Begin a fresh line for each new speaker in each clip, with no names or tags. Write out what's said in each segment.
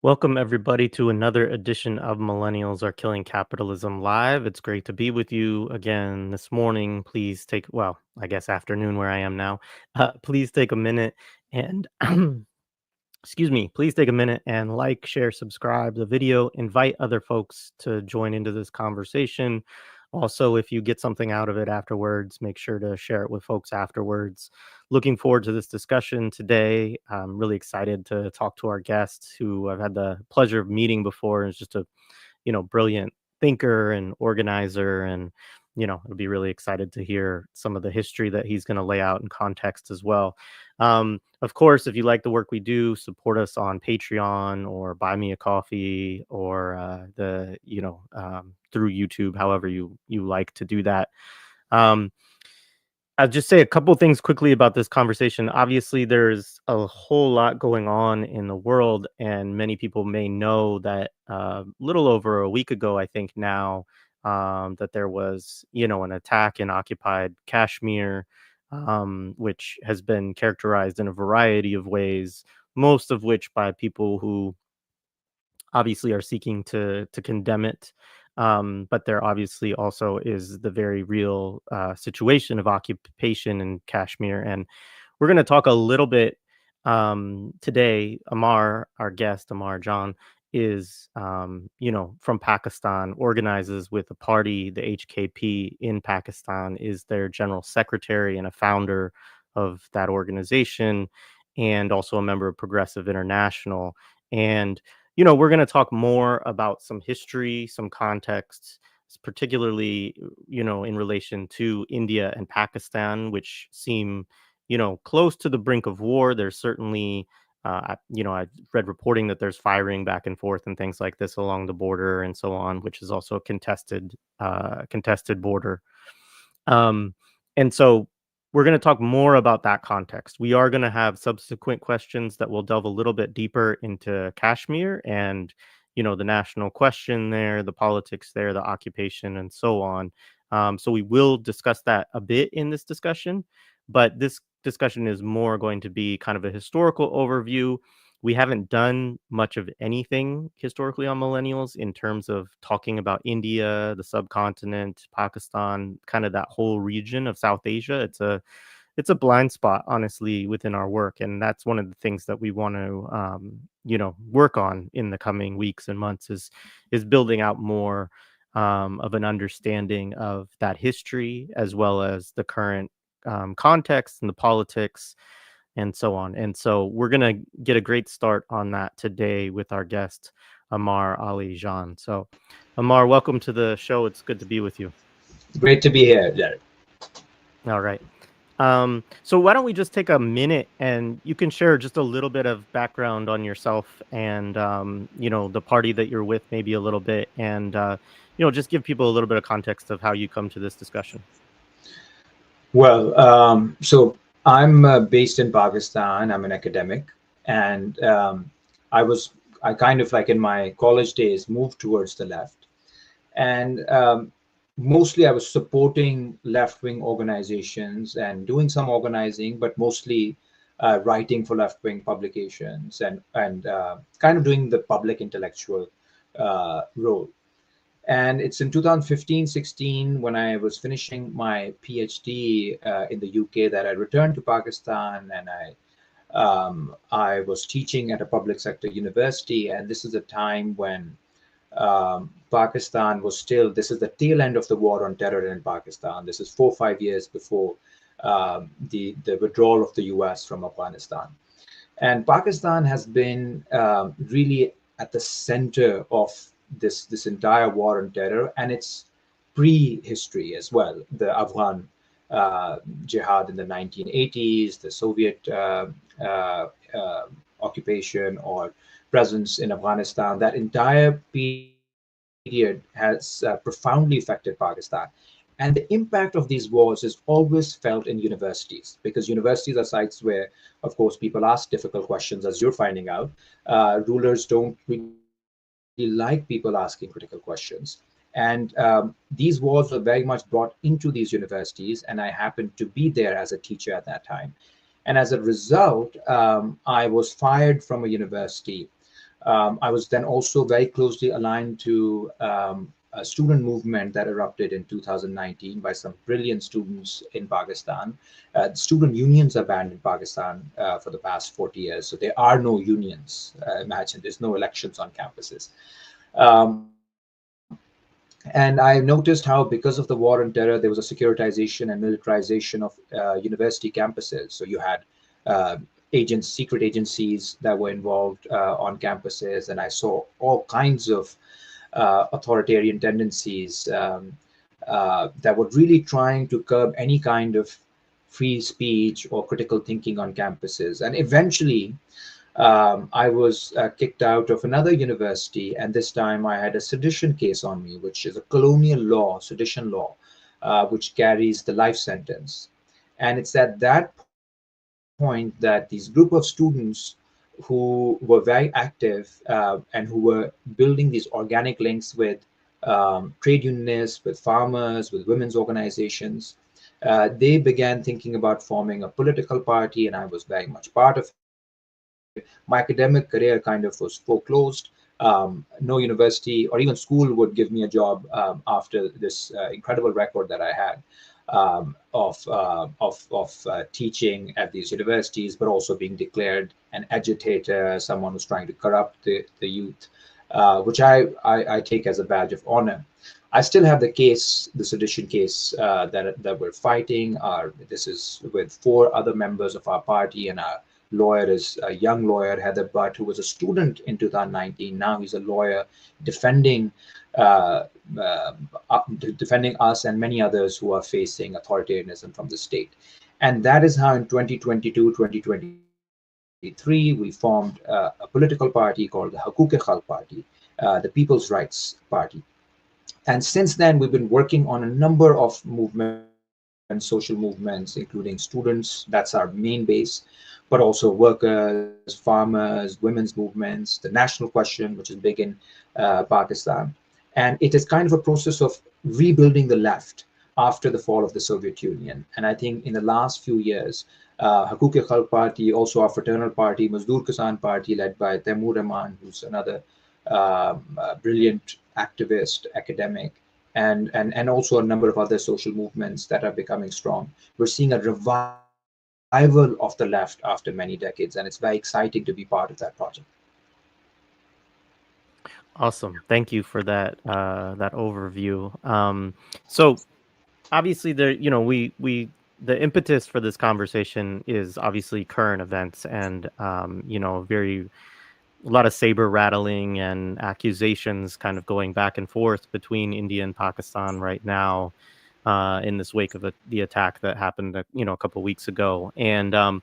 Welcome, everybody, to another edition of Millennials Are Killing Capitalism Live. It's great to be with you again this morning. Please take, well, I guess afternoon where I am now. Please take a minute and, excuse me, please take a minute and like, share, subscribe the video, invite other folks to join into this conversation. Also, if you get something out of it afterwards, make sure to share it with folks afterwards. Looking forward to this discussion today. I'm really excited to talk to our guest who I've had the pleasure of meeting before, and is just a brilliant thinker and organizer. And I'll be really excited to hear some of the history that he's going to lay out in context as well. Of course, if you like the work we do, support us on Patreon or buy me a coffee or through YouTube, however you like to do that. I'll just say a couple things quickly about this conversation. Obviously, there's a whole lot going on in the world, and many people may know that a little over a week ago, I think now, that there was, an attack in occupied Kashmir, which has been characterized in a variety of ways, most of which by people who obviously are seeking to condemn it. But there obviously also is the very real situation of occupation in Kashmir. And we're going to talk a little bit today. Ammar, our guest, Ammar Jan, is, from Pakistan, organizes with a party, the HKP in Pakistan, is their general secretary and a founder of that organization, and also a member of Progressive International. And we're going to talk more about some history, some context, particularly, in relation to India and Pakistan, which seem, close to the brink of war. There's certainly, I read reporting that there's firing back and forth and things like this along the border and so on, which is also a contested border. And so we're going to talk more about that context. We are going to have subsequent questions that will delve a little bit deeper into Kashmir and, the national question there, the politics there, the occupation, and so on. So we will discuss that a bit in this discussion, but this discussion is more going to be kind of a historical overview. We haven't done much of anything historically on millennials in terms of talking about India, the subcontinent, Pakistan, kind of that whole region of South Asia. It's a blind spot, honestly, within our work, and that's one of the things that we want to work on in the coming weeks and months is building out more of an understanding of that history, as well as the current context and the politics and so on. And so we're going to get a great start on that today with our guest, Ammar Ali Jan. So, Ammar, welcome to the show. It's good to be with you.
Great to be here, Jared.
All right. So why don't we just take a minute and you can share just a little bit of background on yourself and, the party that you're with, maybe a little bit, and, just give people a little bit of context of how you come to this discussion.
Well, so I'm based in Pakistan. I'm an academic, and I kind of like in my college days moved towards the left, and mostly I was supporting left-wing organizations and doing some organizing, but mostly writing for left-wing publications and kind of doing the public intellectual role. And it's in 2015-16 when I was finishing my PhD in the UK that I returned to Pakistan, and I was teaching at a public sector university. And this is a time when Pakistan was still, this is the tail end of the war on terror in Pakistan. This is 4 or 5 years before the withdrawal of the US from Afghanistan. And Pakistan has been really at the center of this entire war on terror, and its pre-history as well. The Afghan jihad in the 1980s, the Soviet occupation or presence in Afghanistan, that entire period has profoundly affected Pakistan. And the impact of these wars is always felt in universities, because universities are sites where, of course, people ask difficult questions, as you're finding out. Rulers don't really like people asking critical questions. And these wars were very much brought into these universities, and I happened to be there as a teacher at that time. And as a result, I was fired from a university I was then also very closely aligned to a student movement that erupted in 2019 by some brilliant students in Pakistan. Student unions are banned in Pakistan for the past 40 years, so there are no unions. Imagine there's no elections on campuses. Um, and I noticed how, because of the war on terror, there was a securitization and militarization of university campuses. So you had uh, secret agencies that were involved on campuses, and I saw all kinds of authoritarian tendencies that were really trying to curb any kind of free speech or critical thinking on campuses. And eventually, I was kicked out of another university, and this time I had a sedition case on me, which is a colonial law, sedition law, which carries the life sentence. And it's at that point that these group of students who were very active and who were building these organic links with trade unionists, with farmers, with women's organizations, they began thinking about forming a political party, and I was very much part of it. My academic career kind of was foreclosed. No university or even school would give me a job after this incredible record that I had of teaching at these universities, but also being declared an agitator, someone who's trying to corrupt the youth, which I take as a badge of honor. I still have the case, the sedition case that we're fighting. This is with four other members of our party, and our lawyer is a young lawyer, Heather Butt, who was a student in 2019. Now he's a lawyer defending uh, uh, defending us and many others who are facing authoritarianism from the state. And that is how in 2022, 2023, we formed a political party called the Haqooq-e-Khalq Party, the People's Rights Party. And since then, we've been working on a number of movements, social movements, including students. That's our main base, but also workers, farmers, women's movements, the national question, which is big in Pakistan. And it is kind of a process of rebuilding the left after the fall of the Soviet Union. And I think in the last few years, Haqooq-e-Khalq Party, also our fraternal party, Mazdoor Kisan Party, led by Taimur Rahman, who's another brilliant activist, academic, and also a number of other social movements that are becoming strong. We're seeing a revival of the left after many decades, and it's very exciting to be part of that project.
Awesome. Thank you for that overview. So obviously there, we the impetus for this conversation is obviously current events and very a lot of saber rattling and accusations kind of going back and forth between India and Pakistan right now in this wake of the attack that happened, a couple weeks ago. And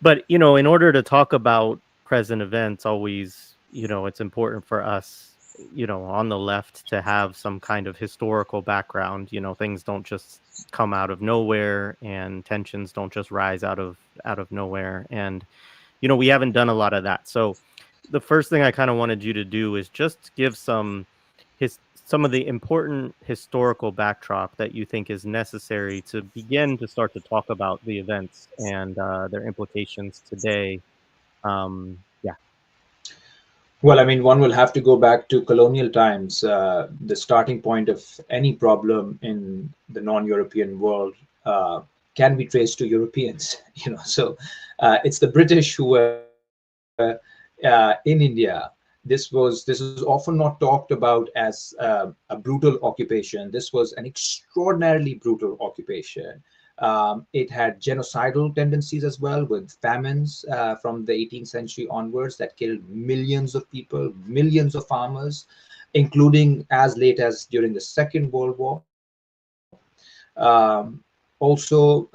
but in order to talk about present events, always, it's important for us, on the left to have some kind of historical background. Things don't just come out of nowhere, and tensions don't just rise out of nowhere. And we haven't done a lot of that. So the first thing I kind of wanted you to do is just give some of the important historical backdrop that you think is necessary to begin to start to talk about the events and their implications today. Yeah.
Well, I mean, one will have to go back to colonial times. The starting point of any problem in the non-European world uh, can be traced to Europeans. So it's the British who were in India. This is often not talked about as a brutal occupation. This was an extraordinarily brutal occupation. It had genocidal tendencies as well, with famines from the 18th century onwards that killed millions of people, millions of farmers, including as late as during the Second World War. Also,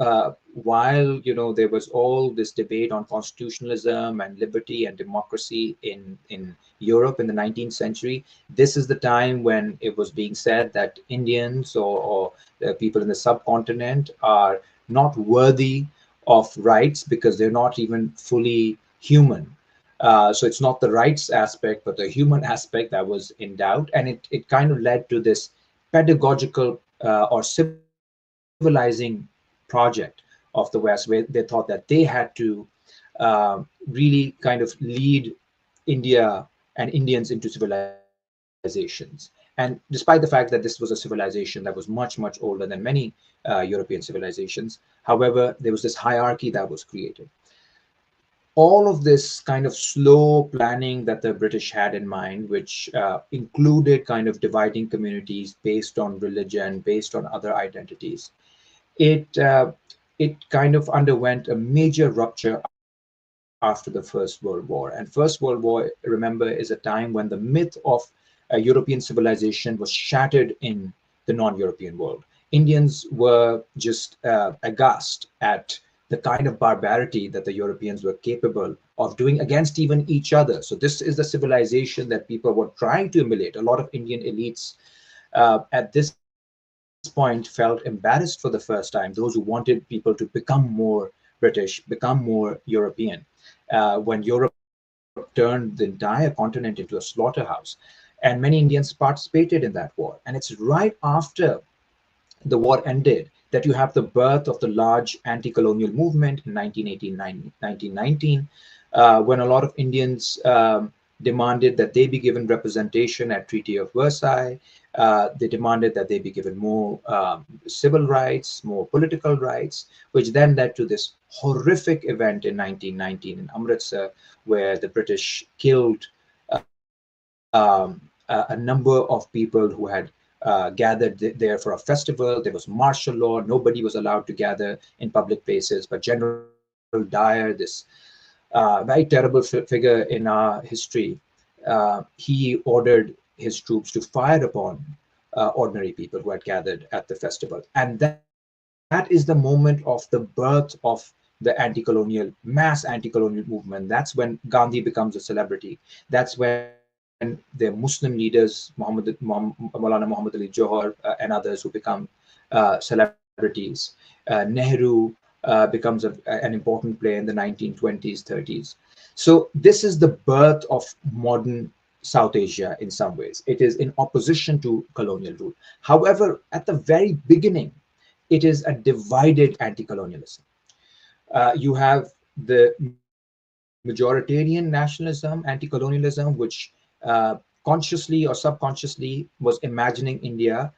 while there was all this debate on constitutionalism and liberty and democracy in Europe in the 19th century, this is the time when it was being said that Indians or the people in the subcontinent are not worthy of rights because they're not even fully human. So it's not the rights aspect, but the human aspect that was in doubt, and it kind of led to this pedagogical or civilizing project of the West, where they thought that they had to really kind of lead India and Indians into civilizations. And despite the fact that this was a civilization that was much, much older than many European civilizations, however, there was this hierarchy that was created. All of this kind of slow planning that the British had in mind, which included kind of dividing communities based on religion, based on other identities, it it kind of underwent a major rupture after the First World War. And First World War, remember, is a time when the myth of European civilization was shattered in the non-European world. Indians were just aghast at the kind of barbarity that the Europeans were capable of doing against even each other. So this is the civilization that people were trying to emulate. A lot of Indian elites at this point felt embarrassed for the first time, those who wanted people to become more British, become more European, when Europe turned the entire continent into a slaughterhouse. And many Indians participated in that war. And it's right after the war ended that you have the birth of the large anti-colonial movement in 1918, 1919, when a lot of Indians demanded that they be given representation at Treaty of Versailles. They demanded that they be given more civil rights, more political rights, which then led to this horrific event in 1919 in Amritsar, where the British killed a number of people who had gathered there for a festival. There was martial law. Nobody was allowed to gather in public places. But General Dyer, this very terrible figure in our history, he ordered his troops to fire upon ordinary people who had gathered at the festival. And that is the moment of the birth of the mass anti-colonial movement. That's when Gandhi becomes a celebrity. That's when the Muslim leaders, Maulana Muhammad Ali Johar and others, who become celebrities. Nehru becomes an important player in the 1920s, 30s. So this is the birth of modern South Asia in some ways. It is in opposition to colonial rule. However, at the very beginning, it is a divided anti-colonialism. You have the majoritarian nationalism, anti-colonialism, which consciously or subconsciously was imagining India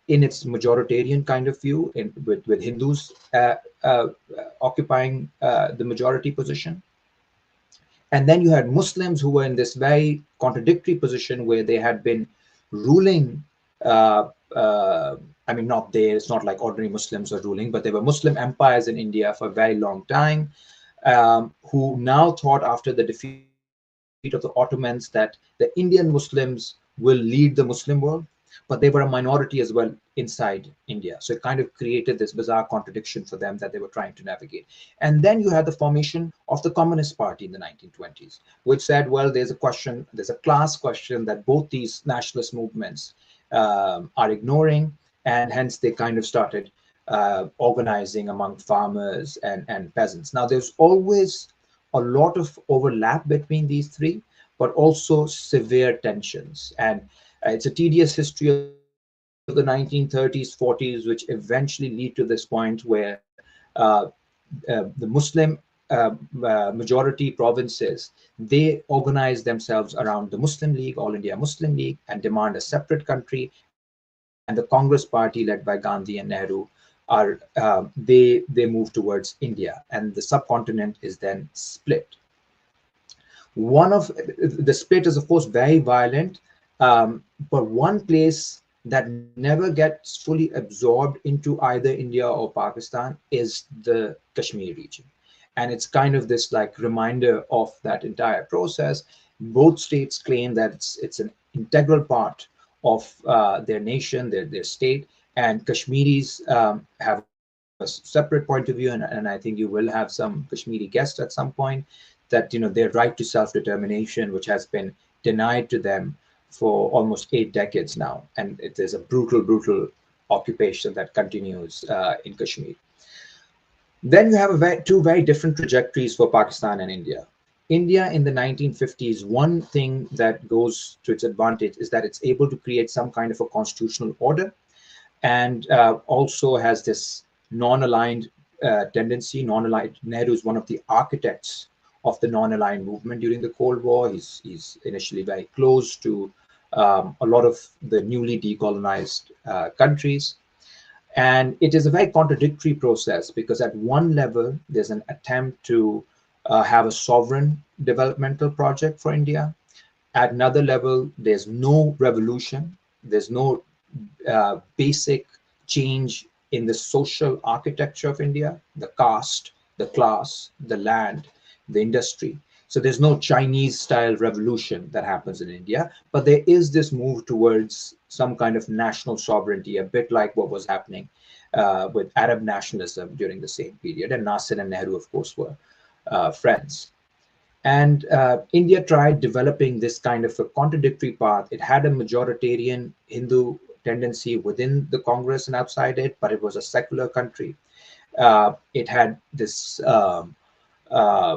in its majoritarian kind of view, with Hindus occupying the majority position. And then you had Muslims who were in this very contradictory position where they had been ruling. Uh, I mean, not they, it's not like ordinary Muslims are ruling, but there were Muslim empires in India for a very long time, who now thought after the defeat of the Ottomans that the Indian Muslims will lead the Muslim world, but they were a minority as well inside India. So it kind of created this bizarre contradiction for them that they were trying to navigate. And then you had the formation of the Communist Party in the 1920s, which said, well, there's a class question that both these nationalist movements are ignoring, and hence they kind of started organizing among farmers and peasants. Now, there's always a lot of overlap between these three, but also severe tensions. And it's a tedious history of the 1930s, 40s, which eventually lead to this point where the Muslim majority provinces, they organize themselves around the Muslim League, All India Muslim League, and demand a separate country. And the Congress Party, led by Gandhi and Nehru, are they move towards India, and the subcontinent is then split. One of the split is, of course, very violent, but one place that never gets fully absorbed into either India or Pakistan is the Kashmir region. And it's kind of this like reminder of that entire process. Both states claim that it's an integral part of their nation, their state, and Kashmiris have a separate point of view, and I think you will have some Kashmiri guests at some point, that their right to self-determination, which has been denied to them for almost 8 decades now, and it is a brutal occupation that continues in Kashmir. Then you have two very different trajectories for Pakistan and India. India in the 1950s, one thing that goes to its advantage is that it's able to create some kind of a constitutional order, and also has this non-aligned tendency. Non-aligned, Nehru is one of the architects of the non-aligned movement during the Cold War. He's initially very close to a lot of the newly decolonized countries. And it is a very contradictory process because at one level, there's an attempt to have a sovereign developmental project for India. At another level, there's no revolution, there's no basic change in the social architecture of India, the caste, the class, the land, the industry. So there's no Chinese style revolution that happens in India, but there is this move towards some kind of national sovereignty, a bit like what was happening with Arab nationalism during the same period. And Nasser and Nehru, of course, were friends. And India tried developing this kind of a contradictory path. It had a majoritarian Hindu tendency within the Congress and outside it, but it was a secular country. It had this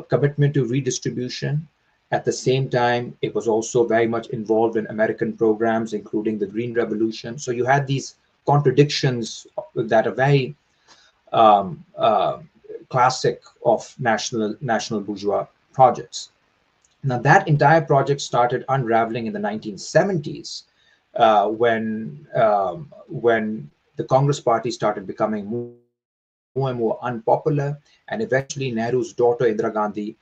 commitment to redistribution. At the same time, it was also very much involved in American programs, including the Green Revolution. So you had these contradictions that are very classic of national bourgeois projects. Now, that entire project started unraveling in the 1970s when the Congress Party started becoming more and more unpopular, and eventually Nehru's daughter Indira Gandhi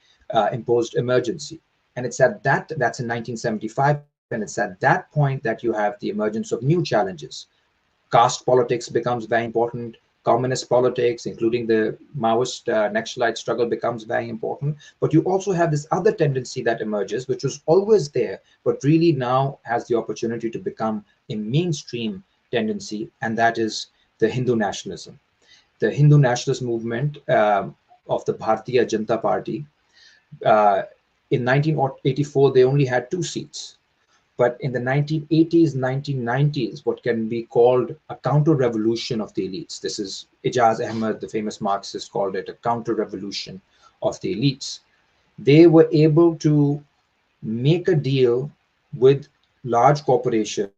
imposed emergency. And it's at that's in 1975, and it's at that point that you have the emergence of new challenges. Caste politics becomes very important. Communist politics, including the Maoist Naxalite struggle, becomes very important. But you also have this other tendency that emerges, which was always there, but really now has the opportunity to become a mainstream tendency, and that is the Hindu nationalism. The Hindu nationalist movement of the Bharatiya Janata Party. In 1984, they only had 2 seats. But in the 1980s, 1990s, what can be called a counter-revolution of the elites. This is Ijaz Ahmed, the famous Marxist, called it a counter-revolution of the elites. They were able to make a deal with large corporations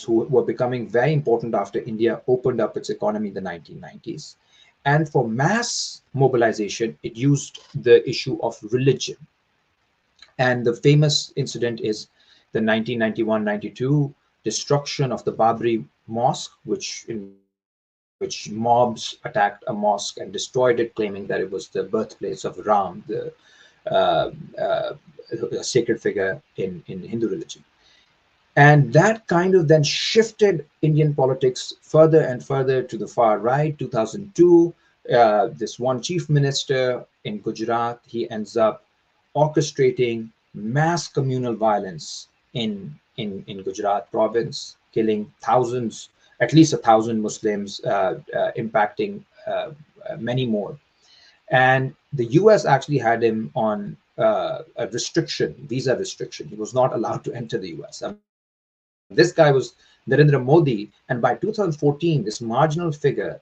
who were becoming very important after India opened up its economy in the 1990s. And for mass mobilization, it used the issue of religion. And the famous incident is the 1991-92 destruction of the Babri Mosque, in which mobs attacked a mosque and destroyed it, claiming that it was the birthplace of Ram, the uh, uh, a sacred figure in Hindu religion. And that kind of then shifted Indian politics further and further to the far right. 2002, this one chief minister in Gujarat, he ends up orchestrating mass communal violence in Gujarat province, killing thousands, at least 1,000 Muslims, impacting many more. And the US actually had him on a visa restriction. He was not allowed to enter the US. This guy was Narendra Modi. And by 2014, this marginal figure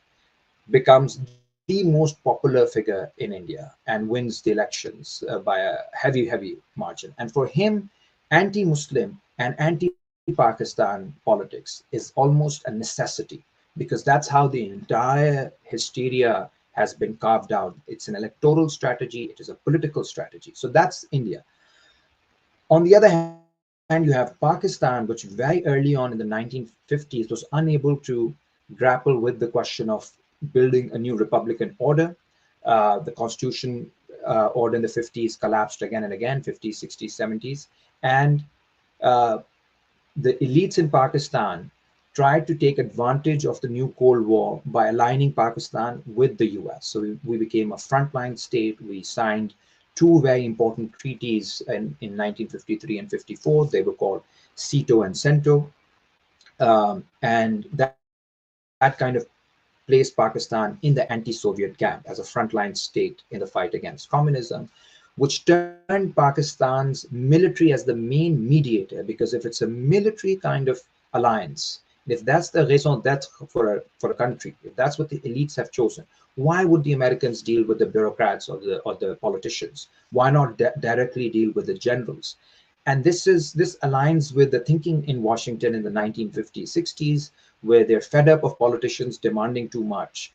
becomes the most popular figure in India and wins the elections by a heavy margin. And for him, anti-Muslim and anti-Pakistan politics is almost a necessity, because that's how the entire hysteria has been carved out. It's an electoral strategy, it is a political strategy. So that's India. On the other hand, you have Pakistan, which very early on in the 1950s was unable to grapple with the question of building a new republican order. The constitution order in the 50s collapsed again and again, 50s, 60s, 70s. And uh, the elites in Pakistan tried to take advantage of the new Cold War by aligning Pakistan with the US. So we became a frontline state. We signed two very important treaties in 1953 and 54. They were called CETO and CENTO. And that kind of placed Pakistan in the anti-Soviet camp as a frontline state in the fight against communism, which turned Pakistan's military as the main mediator. Because if it's a military kind of alliance, if that's the raison d'etre for a country, if that's what the elites have chosen, why would the Americans deal with the bureaucrats or the politicians? Why not directly deal with the generals? And this aligns with the thinking in Washington in the 1950s, 60s, where they're fed up of politicians demanding too much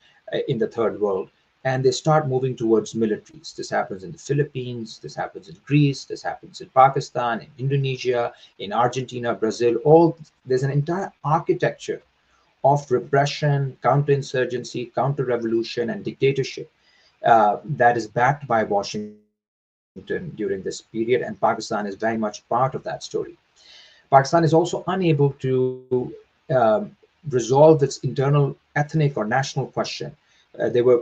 in the third world. and they start moving towards militaries. This happens in the Philippines, this happens in Greece, this happens in Pakistan, in Indonesia, in Argentina, Brazil. All there's an entire architecture of repression, counterinsurgency, counter-revolution, and dictatorship that is backed by Washington during this period, and Pakistan is very much part of that story. Pakistan is also unable to resolve its internal ethnic or national question.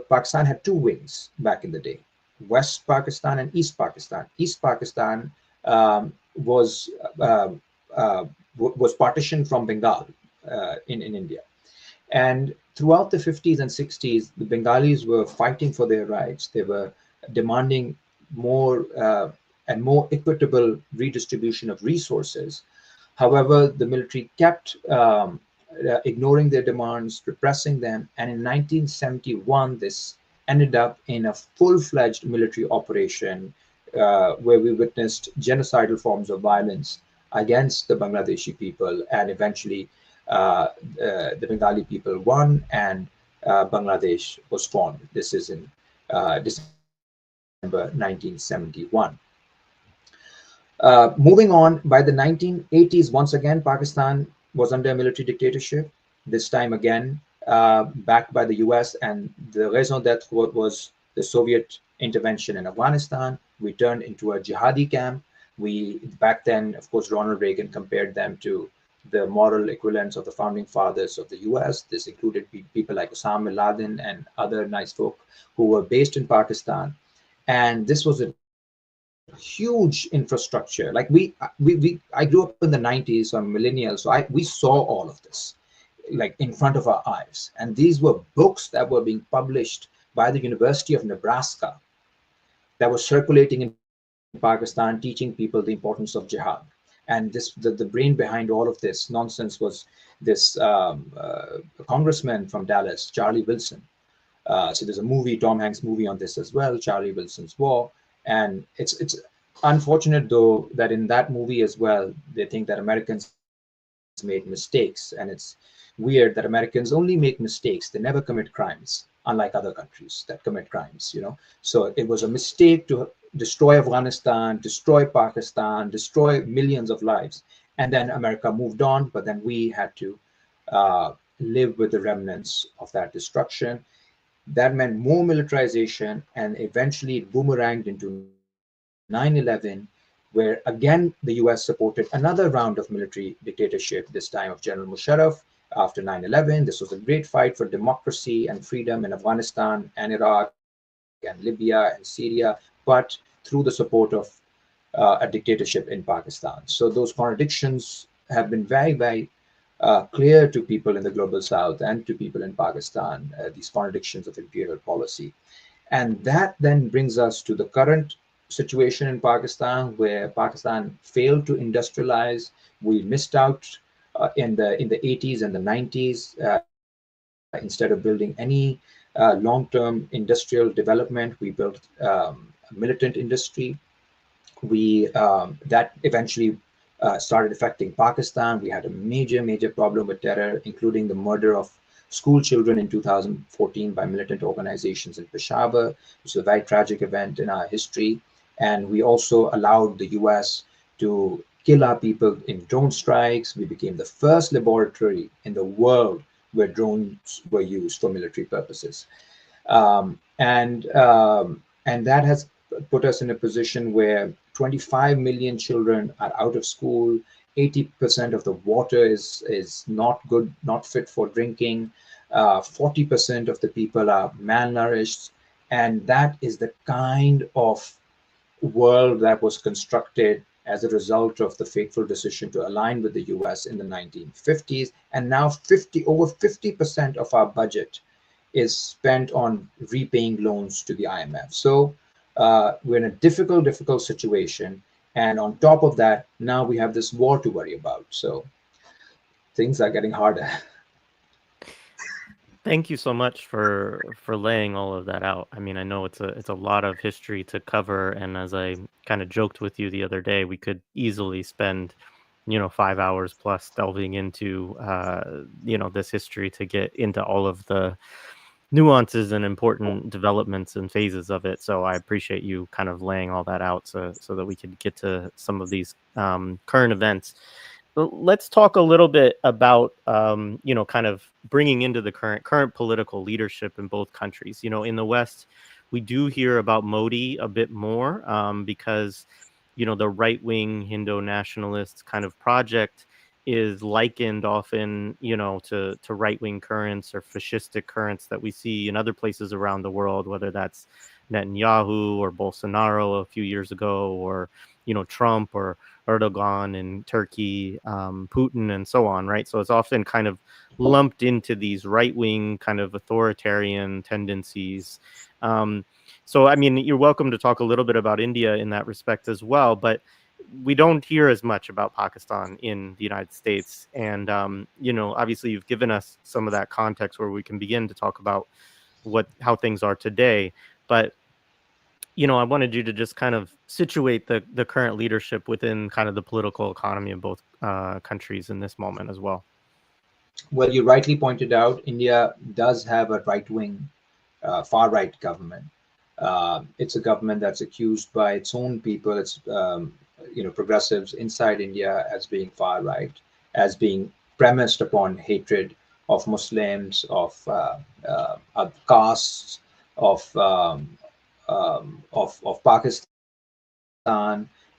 Pakistan had two wings back in the day: West Pakistan and East Pakistan. East Pakistan um, was uh, was partitioned from Bengal in India, and throughout the 50s and 60s, the Bengalis were fighting for their rights. They were demanding more and more equitable redistribution of resources. However, the military kept ignoring their demands, repressing them, and in 1971, this ended up in a full-fledged military operation where we witnessed genocidal forms of violence against the Bangladeshi people, and eventually the Bengali people won, and Bangladesh was formed. This is in December 1971. Moving on, by the 1980s, once again, Pakistan was under a military dictatorship, this time again backed by the US, and the raison d'etre was the Soviet intervention in Afghanistan. We turned into a jihadi camp. Back then, of course, Ronald Reagan compared them to the moral equivalents of the founding fathers of the US. This included people like Osama bin Laden and other nice folk who were based in Pakistan. And this was a huge infrastructure. Like I grew up in the 90s, so I'm a millennial, so we saw all of this like in front of our eyes. And these were books that were being published by the University of Nebraska that was circulating in Pakistan, teaching people the importance of jihad. And the brain behind all of this nonsense was this congressman from Dallas, Charlie Wilson. So there's a movie, Tom Hanks movie on this as well, Charlie Wilson's War. And it's unfortunate though that in that movie as well, they think that Americans made mistakes, and it's weird that Americans only make mistakes; they never commit crimes, unlike other countries that commit crimes. So it was a mistake to destroy Afghanistan, destroy Pakistan, destroy millions of lives, and then America moved on. But then we had to live with the remnants of that destruction. That meant more militarization, and eventually it boomeranged into 9/11, where again the US supported another round of military dictatorship, this time of General Musharraf. After 9/11, this was a great fight for democracy and freedom in Afghanistan and Iraq and Libya and Syria, but through the support of a dictatorship in Pakistan. So those contradictions have been very, very clear to people in the global south and to people in Pakistan, these contradictions of imperial policy. And that then brings us to the current situation in Pakistan, where Pakistan failed to industrialize. We missed out in the 80s and the 90s. Instead of building any long-term industrial development, we built a militant industry. That eventually started affecting Pakistan. We had a major problem with terror, including the murder of school children in 2014 by militant organizations in Peshawar, which is a very tragic event in our history. And we also allowed the US to kill our people in drone strikes. We became the first laboratory in the world where drones were used for military purposes. And that has put us in a position where 25 million children are out of school. 80% of the water is not good, not fit for drinking. 40% of the people are malnourished. And that is the kind of world that was constructed as a result of the fateful decision to align with the US in the 1950s. And now over 50% of our budget is spent on repaying loans to the IMF. So we're in a difficult situation. And on top of that, now we have this war to worry about. So things are getting harder.
Thank you so much for laying all of that out. I mean, I know it's a lot of history to cover, and as I kind of joked with you the other day, we could easily spend 5 hours plus delving into this history to get into all of the nuances and important developments and phases of it. So I appreciate you kind of laying all that out so that we could get to some of these current events. Let's talk a little bit about kind of bringing into the current political leadership in both countries. In the West, we do hear about Modi a bit more because the right wing Hindu nationalist kind of project is likened often, to right wing currents or fascistic currents that we see in other places around the world, whether that's Netanyahu or Bolsonaro a few years ago, or Trump or Erdogan in Turkey, Putin, and so on, right? So it's often kind of lumped into these right wing kind of authoritarian tendencies. So, I mean, you're welcome to talk a little bit about India in that respect as well, but we don't hear as much about Pakistan in the United States. And, obviously you've given us some of that context where we can begin to talk about how things are today. But, I wanted you to just kind of situate the current leadership within kind of the political economy of both countries in this moment as well.
Well, you rightly pointed out, India does have a right-wing, far-right government. It's a government that's accused by its own people, its progressives inside India, as being far-right, as being premised upon hatred of Muslims, of castes, of Pakistan.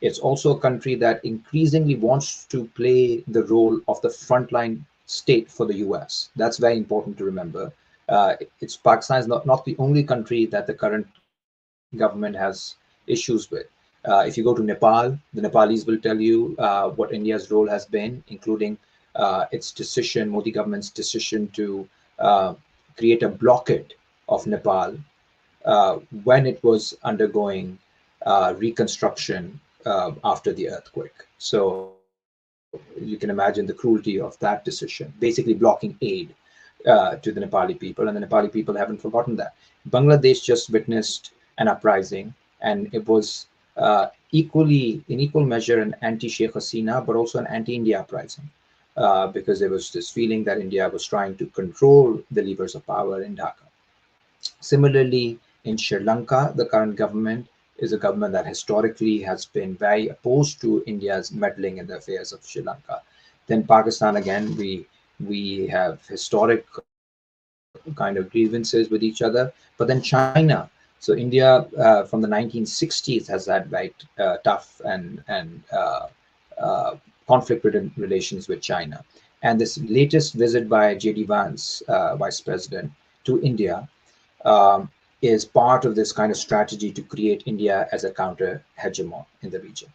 It's also a country that increasingly wants to play the role of the frontline state for the US. That's very important to remember. It's Pakistan is not the only country that the current government has issues with. If you go to Nepal, the Nepalis will tell you what India's role has been, including its decision, Modi government's decision to create a blockade of Nepal when it was undergoing reconstruction after the earthquake. So you can imagine the cruelty of that decision, basically blocking aid to the Nepali people, and the Nepali people haven't forgotten that. Bangladesh just witnessed an uprising, and it was equally, in equal measure, an anti-Sheikh Hasina, but also an anti-India uprising, because there was this feeling that India was trying to control the levers of power in Dhaka. Similarly, in Sri Lanka, the current government is a government that historically has been very opposed to India's meddling in the affairs of Sri Lanka. Then Pakistan, again, we have historic kind of grievances with each other. But then China, so India from the 1960s has had very tough and conflict-ridden relations with China. And this latest visit by J.D. Vance, Vice President, to India um, is part of this kind of strategy to create India as a counter hegemon in the region.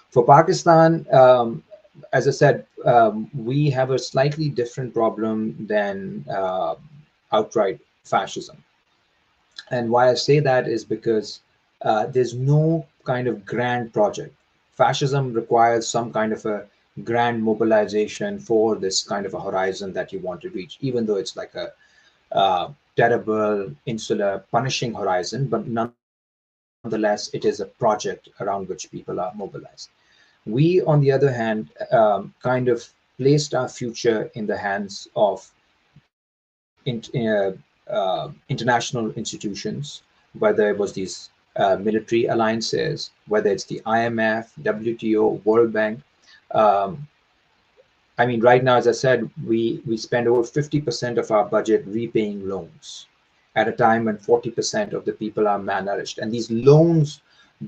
For Pakistan, as I said, we have a slightly different problem than outright fascism. And why I say that is because there's no kind of grand project. Fascism requires some kind of a grand mobilization for this kind of a horizon that you want to reach, even though it's like a terrible, insular, punishing horizon, but nonetheless, it is a project around which people are mobilized. We, on the other hand, kind of placed our future in the hands of international institutions, whether it was these military alliances, whether it's the IMF, WTO, World Bank. Um, I mean, right now, as I said, we spend over 50% of our budget repaying loans at a time when 40% of the people are malnourished. And these loans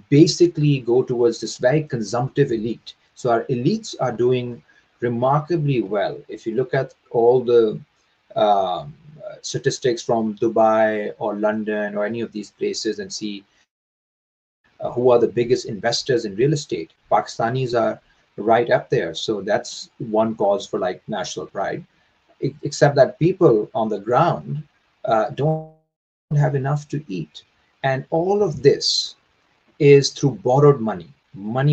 basically go towards this very consumptive elite. So our elites are doing remarkably well. If you look at all the um, statistics from Dubai or London or any of these places and see who are the biggest investors in real estate, Pakistanis are right up there. So that's one cause for like national pride. Except that people on the ground don't have enough to eat. And all of this is through borrowed money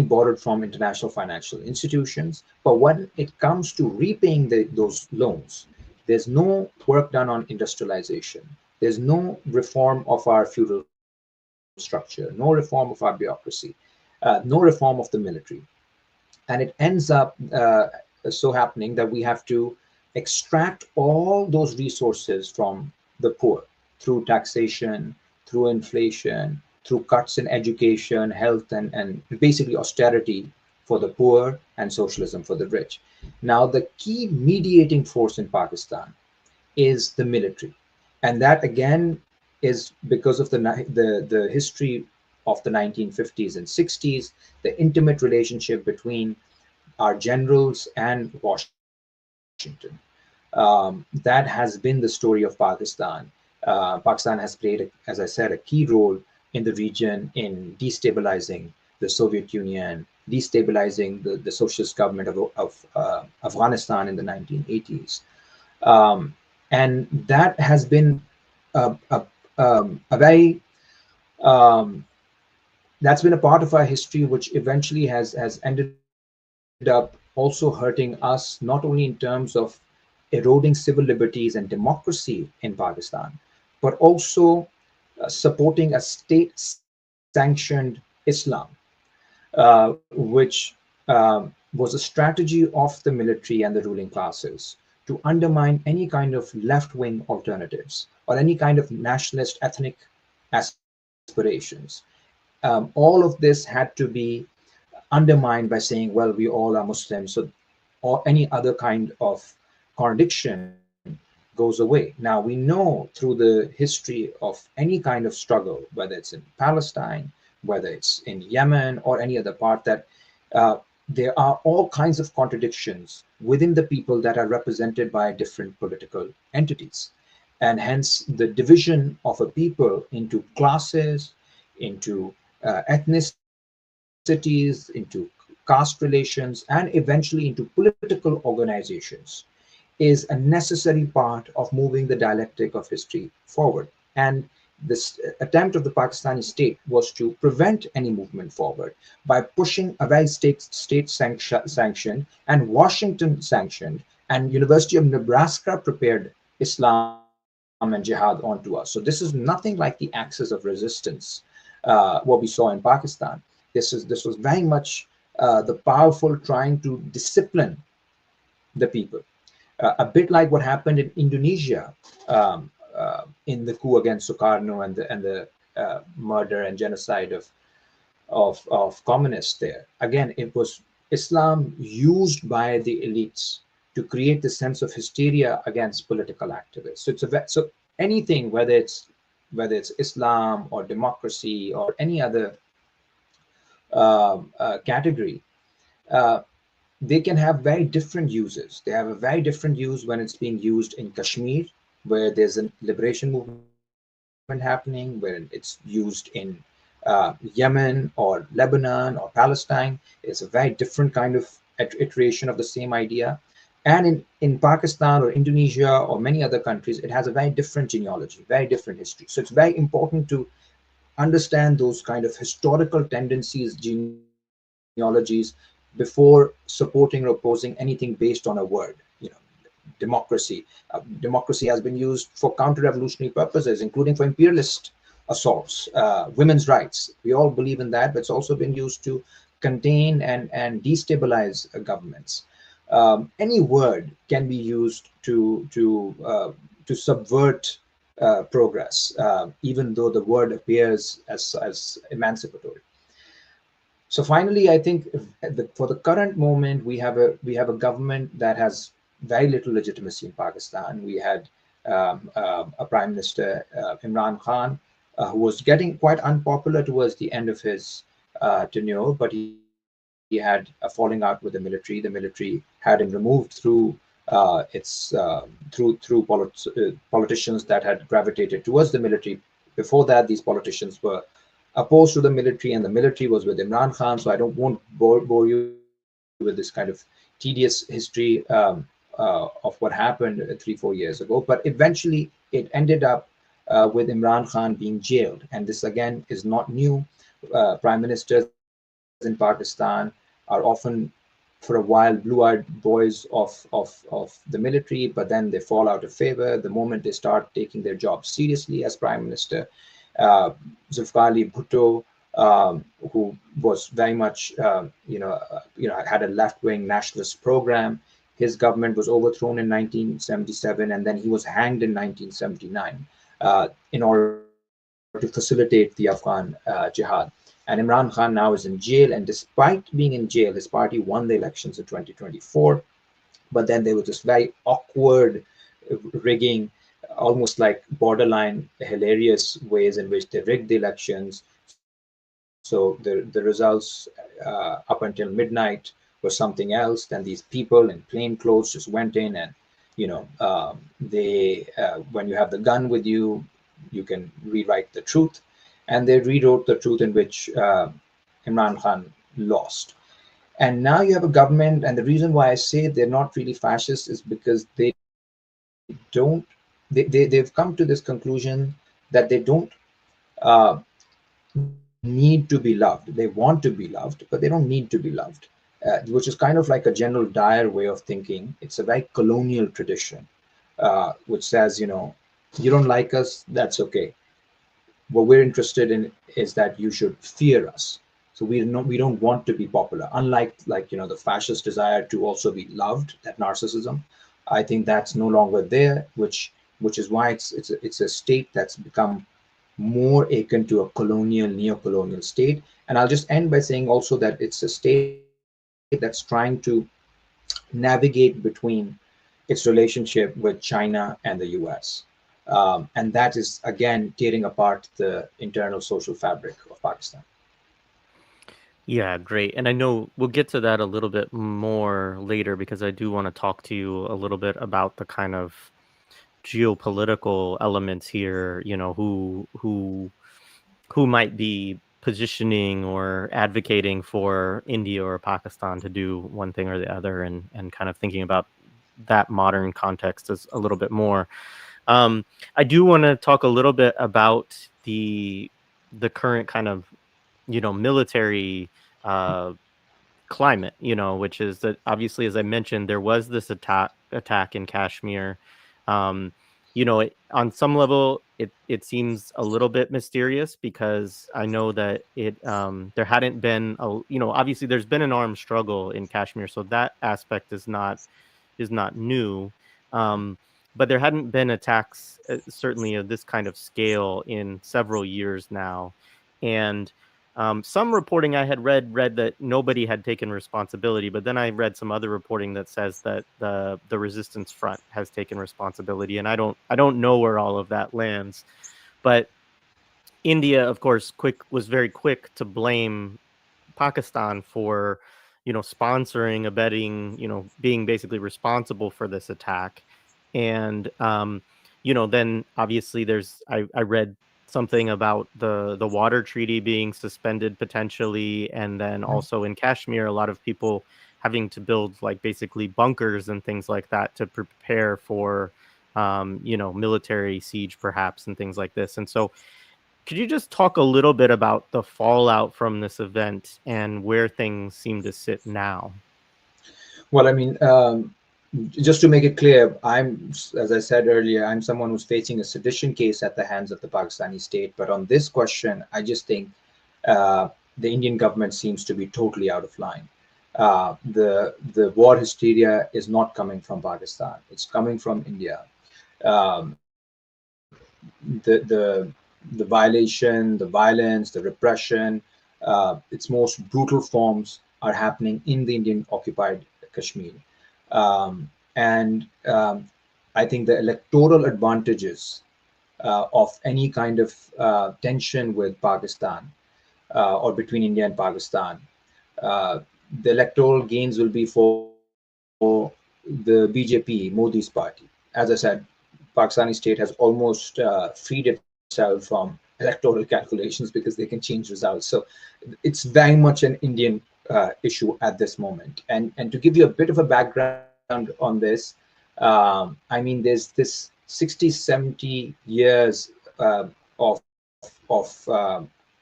borrowed from international financial institutions. But when it comes to repaying those loans, there's no work done on industrialization. There's no reform of our feudal structure, no reform of our bureaucracy, no reform of the military. And it ends up so happening that we have to extract all those resources from the poor. through taxation, through inflation, through cuts in education, health, and basically austerity for the poor and socialism for the rich. Now, the key mediating force in Pakistan is the military. And that again is because of the history of the 1950s and 60s, the intimate relationship between our generals and Washington. That has been the story of Pakistan. Pakistan has played, as I said, a key role in the region in destabilizing the Soviet Union, destabilizing the socialist government of Afghanistan in the 1980s. Um, and that has been a very um, that's been a part of our history, which eventually has ended up also hurting us, not only in terms of eroding civil liberties and democracy in Pakistan, but also supporting a state-sanctioned Islam, which was a strategy of the military and the ruling classes to undermine any kind of left-wing alternatives or any kind of nationalist ethnic aspirations. All of this had to be undermined by saying, well, we all are Muslims, so or any other kind of contradiction goes away. Now, we know through the history of any kind of struggle, whether it's in Palestine, whether it's in Yemen or any other part, that uh, there are all kinds of contradictions within the people that are represented by different political entities. And hence, the division of a people into classes, into ethnicities, into caste relations, and eventually into political organizations is a necessary part of moving the dialectic of history forward. And this attempt of the Pakistani state was to prevent any movement forward by pushing a very state sanctioned and Washington sanctioned and University of Nebraska prepared Islam and jihad onto us. So this is nothing like the axis of resistance, what we saw in Pakistan. This was very much the powerful trying to discipline the people, a bit like what happened in Indonesia in the coup against Sukarno and the murder and genocide of communists there. Again, it was Islam used by the elites to create the sense of hysteria against political activists. So so anything, whether it's Islam or democracy or any other category, uh, they can have very different uses. They have a very different use when it's being used in Kashmir, where there's a liberation movement happening, when it's used in Yemen or Lebanon or Palestine. It's a very different kind of iteration of the same idea. And in Pakistan or Indonesia or many other countries, it has a very different genealogy, very different history. So it's very important to understand those kind of historical tendencies, genealogies, before supporting or opposing anything based on a word. Democracy. Democracy has been used for counter-revolutionary purposes, including for imperialist assaults, women's rights. We all believe in that, but it's also been used to contain and destabilize governments. Any word can be used to subvert progress, even though the word appears as emancipatory. So finally, I think for the current moment, we have a government that has very little legitimacy in Pakistan. We had a Prime Minister, Imran Khan, who was getting quite unpopular towards the end of his tenure, but he had a falling out with the military. The military had him removed through politicians that had gravitated towards the military. Before that, these politicians were opposed to the military, and the military was with Imran Khan. So I don't won't bore you with this kind of tedious history of what happened 3-4 years ago. But eventually, it ended up with Imran Khan being jailed, and this again is not new. Prime ministers in Pakistan are often, for a while, blue-eyed boys of the military, but then they fall out of favor the moment they start taking their job seriously as prime minister. uh, Zulfikar Bhutto, who was very much, had a left-wing nationalist program. His government was overthrown in 1977, and then he was hanged in 1979. in order to facilitate the Afghan jihad. And Imran Khan now is in jail, and despite being in jail, his party won the elections in 2024. But then there was this very awkward rigging, almost like borderline hilarious ways in which they rigged the elections. So the results up until midnight were something else. Then these people in plain clothes just went in, and when you have the gun with you, you can rewrite the truth, and they rewrote the truth in which Imran Khan lost. And now you have a government, and the reason why I say they're not really fascist is because they don't, they've come to this conclusion that they don't uh, need to be loved. They want to be loved, but they don't need to be loved, which is kind of like a general dire way of thinking. It's a very colonial tradition, which says, you don't like us, that's okay. What we're interested in is that you should fear us. So we don't want to be popular. Unlike, like, the fascist desire to also be loved, that narcissism, I think that's no longer there, which is why it's a state that's become more akin to a colonial, neo-colonial state. And I'll just end by saying also that it's a state that's trying to navigate between its relationship with China and the US. And that is, again, tearing apart the internal social fabric of Pakistan.
Yeah, great. And I know we'll get to that a little bit more later because I do want to talk to you a little bit about the kind of geopolitical elements here, who might be positioning or advocating for India or Pakistan to do one thing or the other, and kind of thinking about that modern context as a little bit more. I do want to talk a little bit about the current kind of military uh, climate, which is that obviously, as I mentioned, there was this attack in Kashmir. Um, on some level, it seems a little bit mysterious because I know that there hadn't been obviously there's been an armed struggle in Kashmir, so that aspect is not new. But there hadn't been attacks, certainly of this kind of scale, in several years now, and some reporting I had read that nobody had taken responsibility, but then I read some other reporting that says that the resistance front has taken responsibility, and I don't know where all of that lands. But India, of course, was very quick to blame Pakistan for sponsoring, abetting, being basically responsible for this attack. And then obviously I read something about the water treaty being suspended potentially, and then also in Kashmir a lot of people having to build like basically bunkers and things like that to prepare for military siege perhaps and things like this. And so could you just talk a little bit about the fallout from this event and where things seem to sit now?
Well, I mean, just to make it clear, as I said earlier, I'm someone who's facing a sedition case at the hands of the Pakistani state. But on this question, I just think the Indian government seems to be totally out of line. The war hysteria is not coming from Pakistan; it's coming from India. Um, the violation, the violence, the repression, its most brutal forms are happening in the Indian occupied Kashmir. And I think the electoral advantages of any kind of tension with Pakistan or between India and Pakistan, uh, the electoral gains will be for the BJP, Modi's party. As I said, Pakistani state has almost freed itself from electoral calculations because they can change results. So it's very much an Indian issue at this moment. And to give you a bit of a background on this, I mean, there's this 60, 70 years of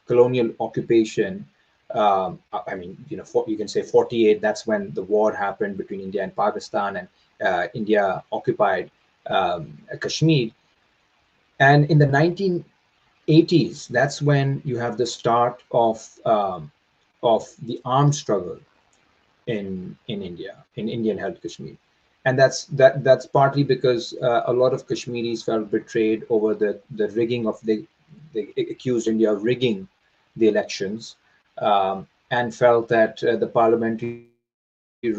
colonial occupation. I mean, you can say 48. That's when the war happened between India and Pakistan, and India occupied Kashmir. And in the 1980s, that's when you have the start of the armed struggle in India, in Indian held Kashmir. and that's partly because a lot of Kashmiris felt betrayed over the rigging of they accused India of rigging the elections, and felt that the parliamentary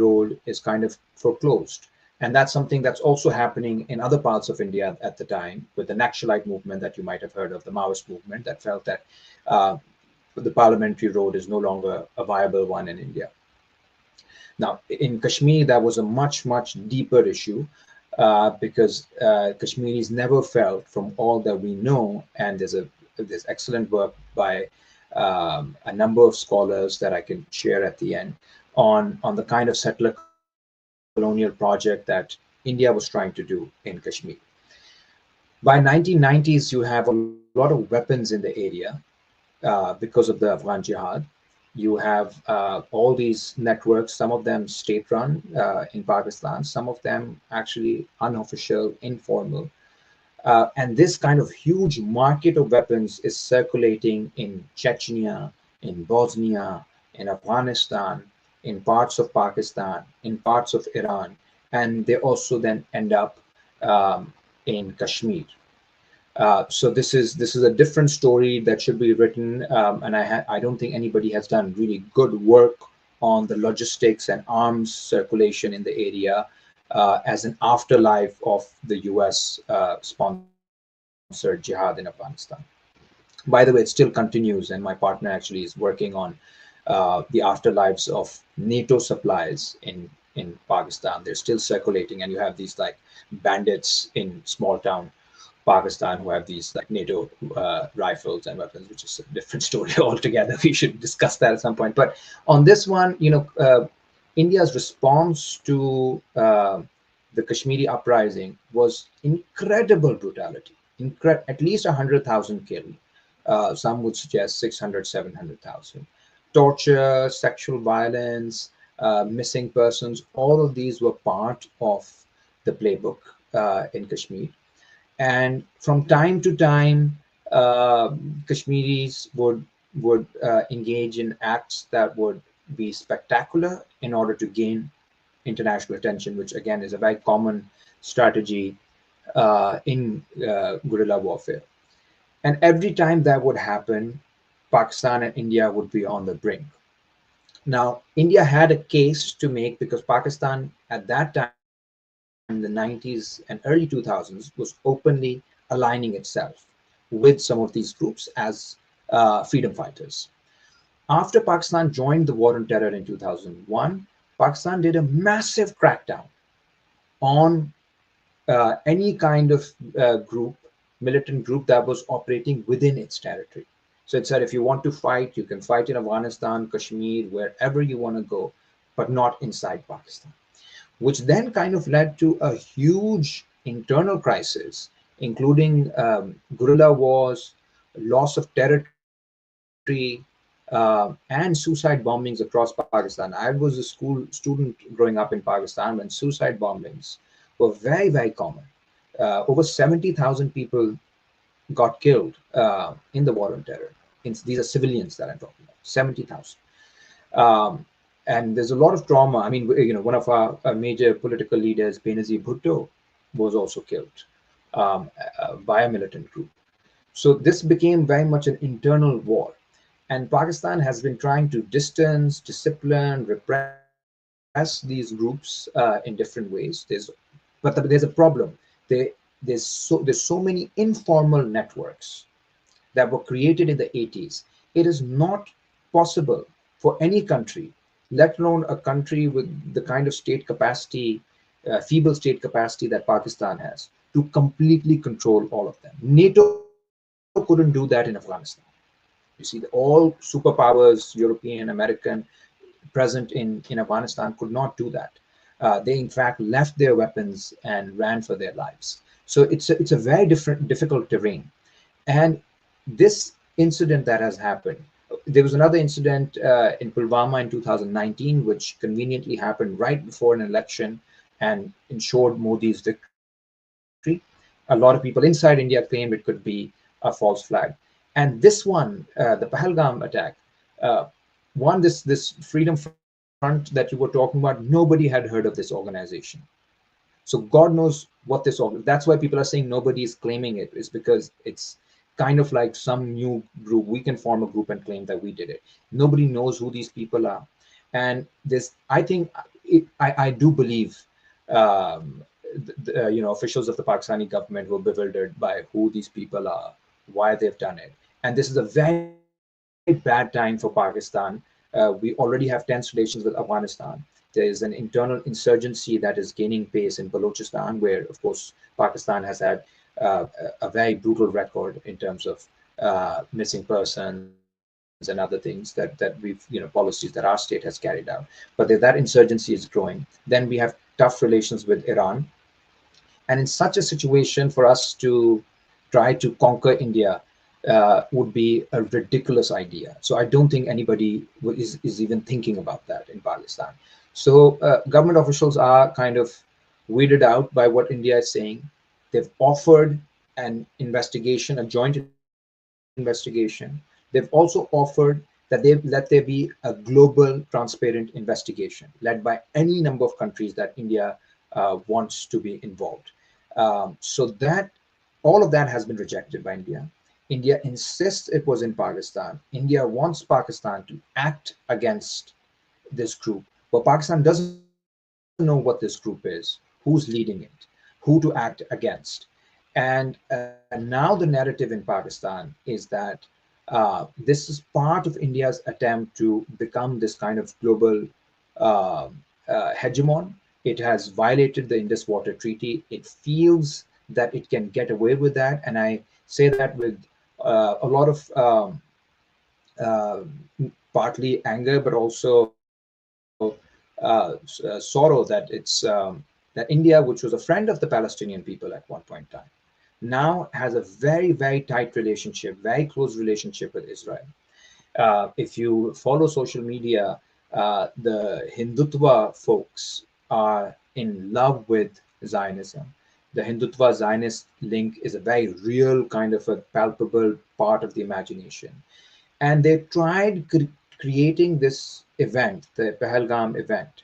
role is kind of foreclosed. And that's something that's also happening in other parts of India at the time with the Naxalite movement that you might have heard of, the Maoist movement that felt that uh, the parliamentary road is no longer a viable one in India. Now, in Kashmir, that was a much deeper issue because Kashmiris never felt, from all that we know, and there's excellent work by a number of scholars that I can share at the end on the kind of settler colonial project that India was trying to do in Kashmir. By 1990s, you have a lot of weapons in the area because of the Afghan Jihad. You have all these networks, some of them state-run in Pakistan, some of them actually unofficial, informal. And this kind of huge market of weapons is circulating in Chechnya, in Bosnia, in Afghanistan, in parts of Pakistan, in parts of Iran, and they also then end up in Kashmir. So this is a different story that should be written, and I don't think anybody has done really good work on the logistics and arms circulation in the area as an afterlife of the U.S. Sponsored jihad in Afghanistan. By the way, it still continues, and my partner actually is working on the afterlives of NATO supplies in Pakistan. They're still circulating, and you have these like bandits in small town Pakistan who have these like NATO rifles and weapons, which is a different story altogether. We should discuss that at some point. But on this one, India's response to the Kashmiri uprising was incredible brutality. At least 100,000 killed. Some would suggest 600, 700,000. Torture, sexual violence, missing persons, all of these were part of the playbook in Kashmir. And from time to time, Kashmiris would engage in acts that would be spectacular in order to gain international attention, which again is a very common strategy in guerrilla warfare. And every time that would happen, Pakistan and India would be on the brink. Now, India had a case to make because Pakistan at that time, in the 90s and early 2000s, was openly aligning itself with some of these groups as freedom fighters. After Pakistan joined the war on terror in 2001, Pakistan did a massive crackdown on any kind of group, militant group that was operating within its territory. So it said if you want to fight, you can fight in Afghanistan, Kashmir, wherever you want to go, but not inside Pakistan, which then kind of led to a huge internal crisis, including guerrilla wars, loss of territory, and suicide bombings across Pakistan. I was a school student growing up in Pakistan when suicide bombings were very common. Over 70,000 people got killed in the war on terror. These are civilians that I'm talking about, 70,000. Um, and there's a lot of trauma. I mean, one of our major political leaders, Benazir Bhutto, was also killed by a militant group. So this became very much an internal war. And Pakistan has been trying to distance, discipline, repress these groups in different ways. But there's a problem. There, there's so many informal networks that were created in the 80s. It is not possible for any country, let alone a country with the kind of state capacity, feeble state capacity that Pakistan has, to completely control all of them. NATO couldn't do that in Afghanistan. You see, all superpowers, European, American, present in Afghanistan could not do that. They in fact left their weapons and ran for their lives. So it's a very difficult terrain. And this incident that has happened, there was another incident in Pulwama in 2019, which conveniently happened right before an election and ensured Modi's victory. A lot of people inside India claimed it could be a false flag. And this one, the Pahalgam attack, this Freedom Front that you were talking about, nobody had heard of this organization. So God knows what this all. That's why people are saying nobody is claiming it. Is because it's kind of like some new group. We can form a group and claim that we did it. Nobody knows who these people are, and this. I think I do believe. Officials of the Pakistani government were bewildered by who these people are, why they've done it, and this is a very bad time for Pakistan. We already have tense relations with Afghanistan. There is an internal insurgency that is gaining pace in Balochistan, where, of course, Pakistan has had a very brutal record in terms of missing persons and other things that we've, policies that our state has carried out. But that insurgency is growing. Then we have tough relations with Iran, and in such a situation, for us to try to conquer India would be a ridiculous idea. So I don't think anybody is even thinking about that in Pakistan. So government officials are kind of weirded out by what India is saying. They've offered an investigation, a joint investigation. They've also offered that let there be a global, transparent investigation led by any number of countries that India wants to be involved. So that all of that has been rejected by India. India insists it was in Pakistan. India wants Pakistan to act against this group, but Pakistan doesn't know what this group is, who's leading it, who to act against. And now the narrative in Pakistan is that this is part of India's attempt to become this kind of global uh, hegemon. It has violated the Indus Water Treaty. It feels that it can get away with that. And I say that with a lot of uh, partly anger, but also sorrow that India, which was a friend of the Palestinian people at one point in time, now has a very, very tight relationship, very close relationship with Israel. If you follow social media, the Hindutva folks are in love with Zionism. The Hindutva Zionist link is a very real, kind of a palpable part of the imagination. And they tried creating this event, the Pahalgam event,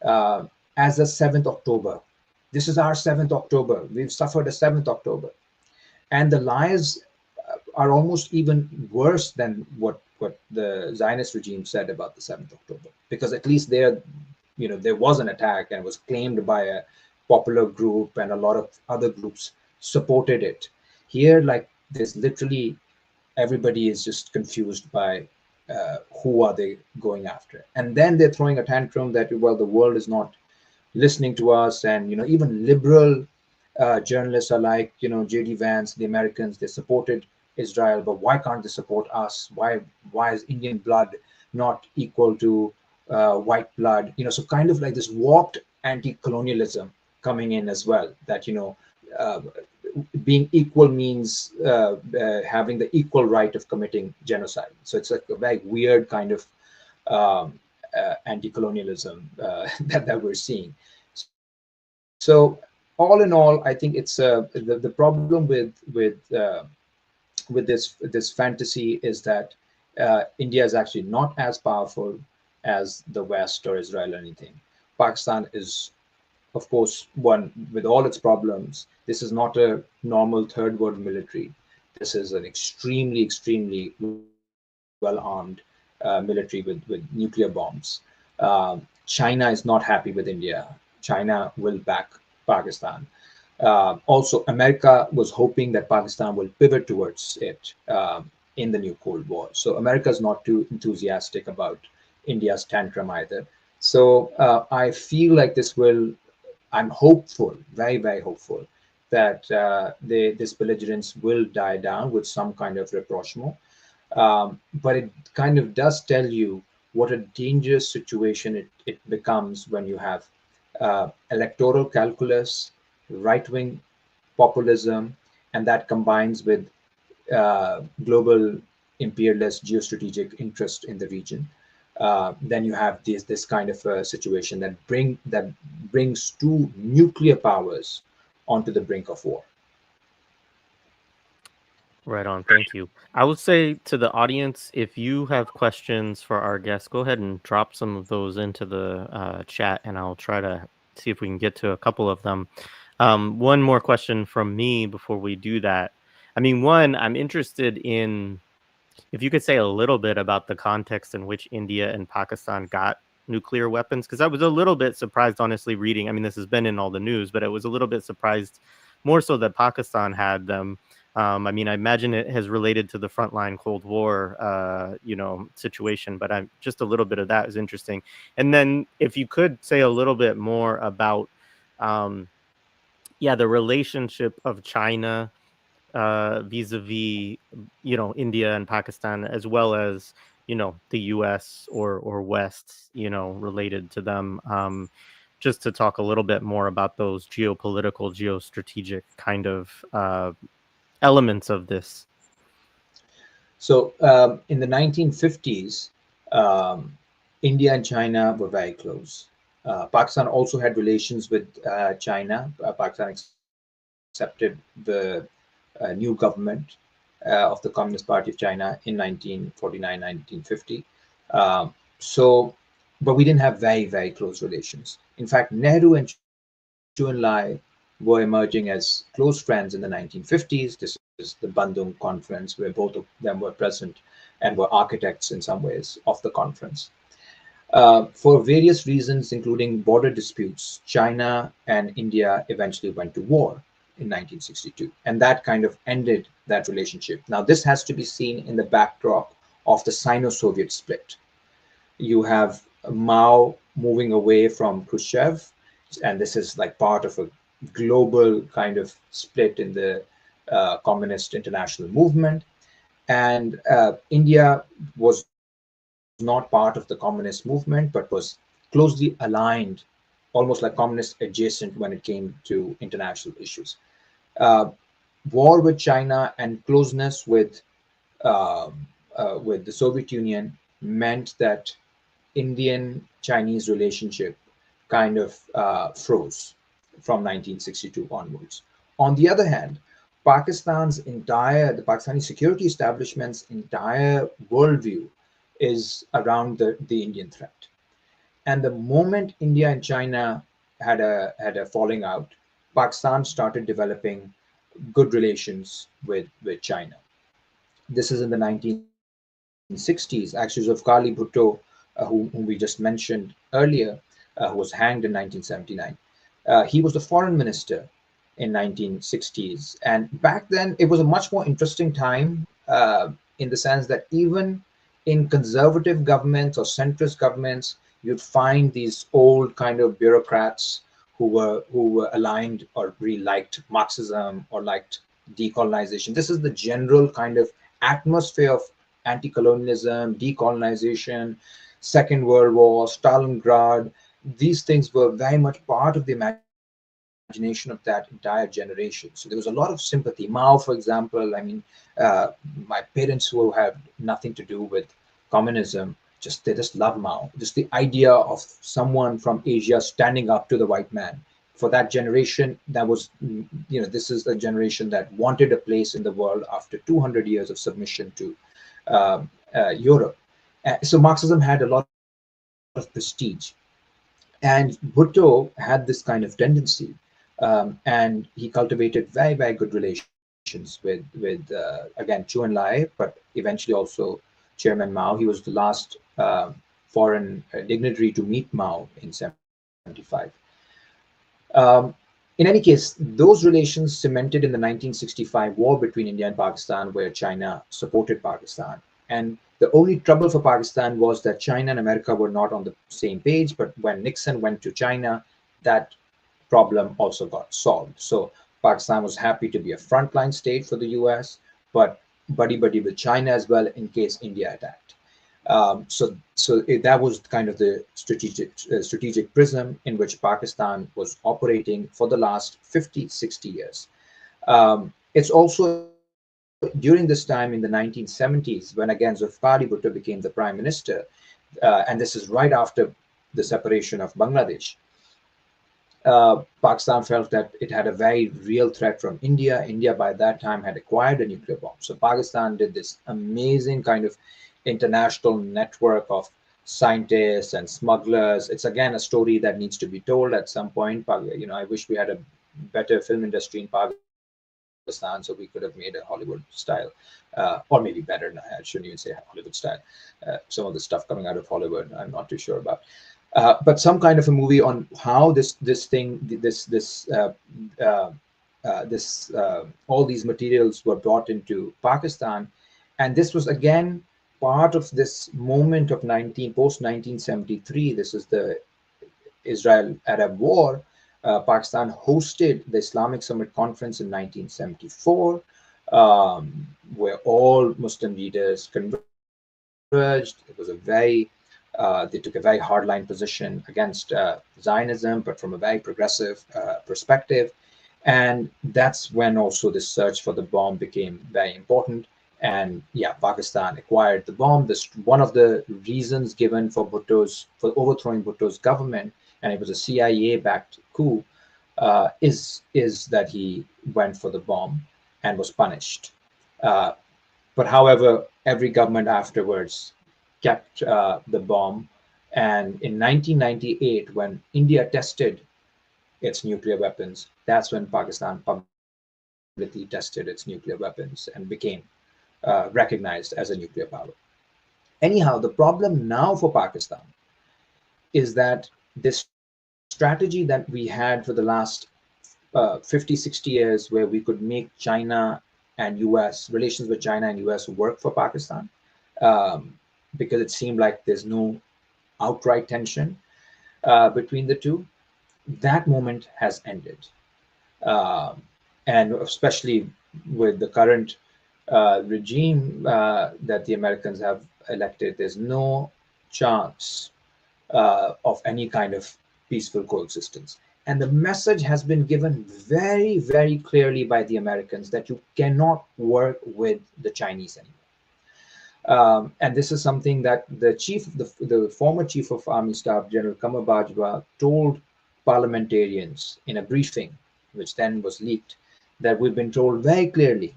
uh, as a 7th October. This is our 7th October. We've suffered a 7th October. And the lies are almost even worse than what the Zionist regime said about the 7th October, because at least there was an attack and was claimed by a popular group, and a lot of other groups supported it. Here, like, there's literally everybody is just confused by who are they going after, and then they're throwing a tantrum that, well, the world is not listening to us, and even liberal journalists are like, JD Vance, the Americans, they supported Israel, but why can't they support us? Why is Indian blood not equal to white blood? So kind of like this warped anti-colonialism coming in as well, that uh, being equal means having the equal right of committing genocide. So it's like a very weird kind of anti-colonialism that we're seeing. So all in all, I think it's the problem with this fantasy is that India is actually not as powerful as the West or Israel or anything. Pakistan is, of course, one with all its problems. This is not a normal third world military. This is an extremely, extremely well-armed military with nuclear bombs. China is not happy with India. China will back Pakistan. Also, America was hoping that Pakistan will pivot towards it in the new Cold War. So America is not too enthusiastic about India's tantrum either. So I feel like I'm hopeful, very, very hopeful, that this belligerence will die down with some kind of rapprochement. But it kind of does tell you what a dangerous situation it becomes when you have electoral calculus, right wing populism, and that combines with global imperialist geostrategic interest in the region. Then you have this kind of a situation that brings two nuclear powers onto the brink of war.
Right on. Thank you. I would say to the audience, if you have questions for our guests, go ahead and drop some of those into the chat, and I'll try to see if we can get to a couple of them. One more question from me before we do that. I mean, one, I'm interested in if you could say a little bit about the context in which India and Pakistan got nuclear weapons, because I was a little bit surprised, honestly, reading. I mean, this has been in all the news, but I was a little bit surprised more so that Pakistan had them. I mean, I imagine it has related to the frontline Cold War, situation, but I'm just a little bit of that is interesting. And then if you could say a little bit more about, um, the relationship of China vis-a-vis India and Pakistan, as well as the US or West related to them, just to talk a little bit more about those geopolitical, geostrategic kind of elements of this.
So in the 1950s, India and China were very close. Pakistan also had relations with China. Pakistan accepted the new government of the Communist Party of China in 1949, 1950. So, but we didn't have very, very close relations. In fact, Nehru and Chou Enlai were emerging as close friends in the 1950s. This is the Bandung Conference, where both of them were present and were architects in some ways of the conference. For various reasons, including border disputes, China and India eventually went to war in 1962, and that kind of ended that relationship. Now, this has to be seen in the backdrop of the Sino-Soviet split. You have Mao moving away from Khrushchev, and this is like part of a global kind of split in the communist international movement. And India was not part of the communist movement, but was closely aligned, almost like communist adjacent when it came to international issues. Uh, War with China and closeness with the Soviet Union meant that Indian Chinese relationship kind of froze from 1962 onwards. On the other hand, the Pakistani security establishment's entire worldview is around the Indian threat. And the moment India and China had a falling out, Pakistan started developing good relations with China. This is in the 1960s. Actually, Zulfikar Ali Bhutto, whom we just mentioned earlier, who was hanged in 1979. He was the foreign minister in 1960s, and back then it was a much more interesting time in the sense that even in conservative governments or centrist governments, you'd find these old kind of bureaucrats who were aligned or really liked Marxism or liked decolonization. This is the general kind of atmosphere of anti-colonialism, decolonization, Second World War, Stalingrad. These things were very much part of the imagination of that entire generation. So there was a lot of sympathy. Mao, for example, I mean, my parents who had nothing to do with communism, they just love Mao. Just the idea of someone from Asia standing up to the white man. For that generation, that was, this is a generation that wanted a place in the world after 200 years of submission to Europe. So Marxism had a lot of prestige. And Bhutto had this kind of tendency, and he cultivated very, very good relations with again, Chu Enlai, but eventually also Chairman Mao. He was the last foreign dignitary to meet Mao in 75. In any case, those relations cemented in the 1965 war between India and Pakistan, where China supported Pakistan. And the only trouble for Pakistan was that China and America were not on the same page. But when Nixon went to China, that problem also got solved. So Pakistan was happy to be a frontline state for the US, but buddy with China as well in case India attacked. That was kind of the strategic prism in which Pakistan was operating for the last 50, 60 years. It's also during this time in the 1970s when again Zulfikar Ali Bhutto became the prime minister, and this is right after the separation of Bangladesh. Pakistan felt that it had a very real threat from India. India by that time had acquired a nuclear bomb. So Pakistan did this amazing kind of international network of scientists and smugglers. It's again a story that needs to be told at some point. I wish we had a better film industry in Pakistan, so we could have made a Hollywood style, or maybe better. I shouldn't even say Hollywood style. Some of the stuff coming out of Hollywood, I'm not too sure about. But some kind of a movie on how uh, all these materials were brought into Pakistan, and this was again part of this moment of 1973. This is the Israel-Arab War. Pakistan hosted the Islamic Summit Conference in 1974, where all Muslim leaders converged. It was they took a very hardline position against Zionism, but from a very progressive perspective. And that's when also the search for the bomb became very important. And yeah, Pakistan acquired the bomb. This one of the reasons given for overthrowing Bhutto's government, and it was a CIA-backed coup, is that he went for the bomb and was punished. Uh, but however, every government afterwards kept the bomb. And in 1998, when India tested its nuclear weapons, that's when Pakistan publicly tested its nuclear weapons and became recognized as a nuclear power. Anyhow, the problem now for Pakistan is that this strategy that we had for the last 50, 60 years, where we could make China and US, relations with China and US work for Pakistan, um, because it seemed like there's no outright tension between the two, that moment has ended. Um, and especially with the current regime that the Americans have elected, there's no chance of any kind of peaceful coexistence. And the message has been given very, very clearly by the Americans that you cannot work with the Chinese anymore. And this is something that the former chief of army staff, General Qamar Bajwa, told parliamentarians in a briefing, which then was leaked, that we've been told very clearly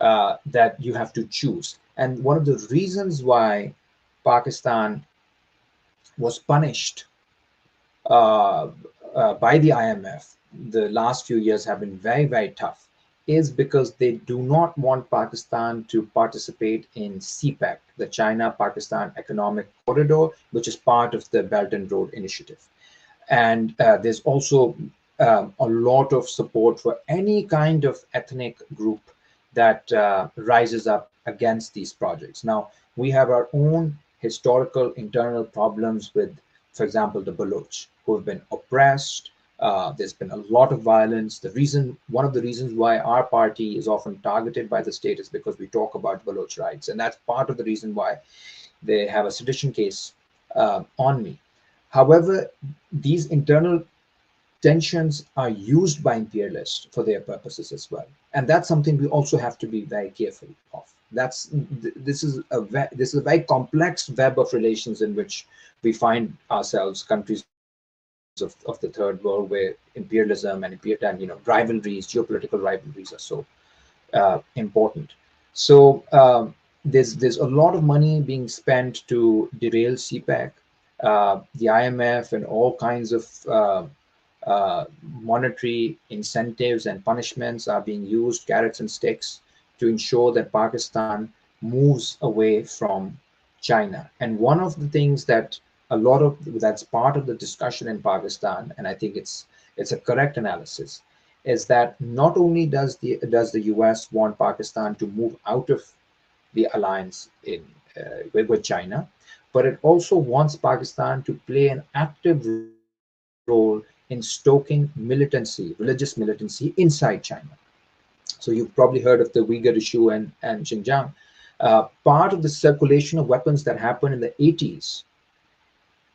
that you have to choose. And one of the reasons why Pakistan was punished uh, by the IMF, the last few years have been very, very tough, is because they do not want Pakistan to participate in CPEC, the China-Pakistan Economic Corridor, which is part of the Belt and Road Initiative. And there's also a lot of support for any kind of ethnic group that rises up against these projects. Now, we have our own historical internal problems with, for example, the Baloch, who have been oppressed. There's been a lot of violence. One of the reasons why our party is often targeted by the state is because we talk about Baloch rights. And that's part of the reason why they have a sedition case on me. However, these internal tensions are used by imperialists for their purposes as well, and that's something we also have to be very careful of. This is a very complex web of relations in which we find ourselves, countries of the third world, where imperialism and rivalries, geopolitical rivalries, are so important. So there's a lot of money being spent to derail CPEC. The IMF and all kinds of monetary incentives and punishments are being used, carrots and sticks, to ensure that Pakistan moves away from China. And one of the things that that's part of the discussion in Pakistan, and I think it's a correct analysis, is that not only does the US want Pakistan to move out of the alliance with China, but it also wants Pakistan to play an active role in stoking religious militancy inside China. So you've probably heard of the Uyghur issue and Xinjiang. Part of the circulation of weapons that happened in the 80s,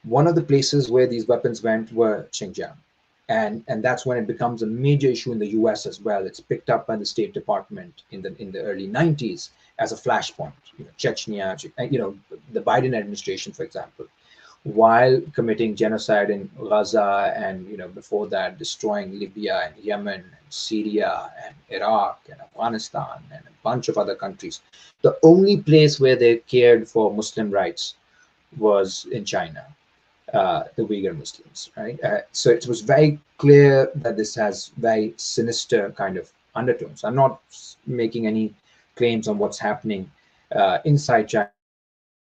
one of the places where these weapons went were Xinjiang. And that's when it becomes a major issue in the US as well. It's picked up by the State Department in the early 90s as a flashpoint. Chechnya, the Biden administration, for example, while committing genocide in Gaza and before that destroying Libya and Yemen and Syria and Iraq and Afghanistan and a bunch of other countries. The only place where they cared for Muslim rights was in China, the Uyghur Muslims, right? So it was very clear that this has very sinister kind of undertones. I'm not making any claims on what's happening inside China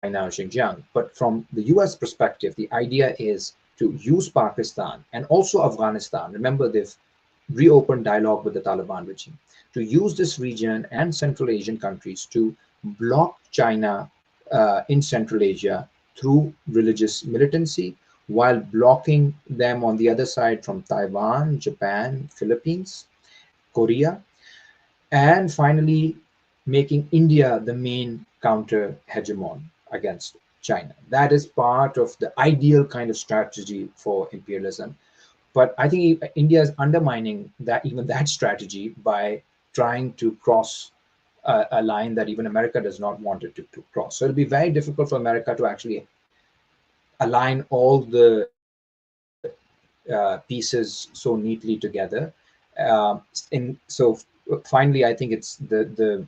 or Xinjiang, but from the US perspective, the idea is to use Pakistan and also Afghanistan. Remember, they've reopened dialogue with the Taliban regime to use this region and Central Asian countries to block China in Central Asia through religious militancy, while blocking them on the other side from Taiwan, Japan, Philippines, Korea, and finally making India the main counter hegemon against China. That is part of the ideal kind of strategy for imperialism. But I think India is undermining that, even that strategy, by trying to cross a line that even America does not want it to cross. So it'll be very difficult for America to actually align all the pieces so neatly together. So finally, I think it's the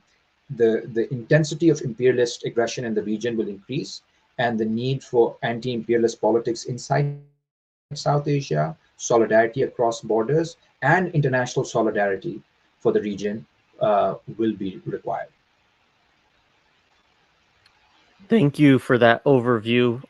intensity of imperialist aggression in the region will increase, and the need for anti-imperialist politics inside South Asia, solidarity across borders, and international solidarity for the region will be required.
Thank you for that overview.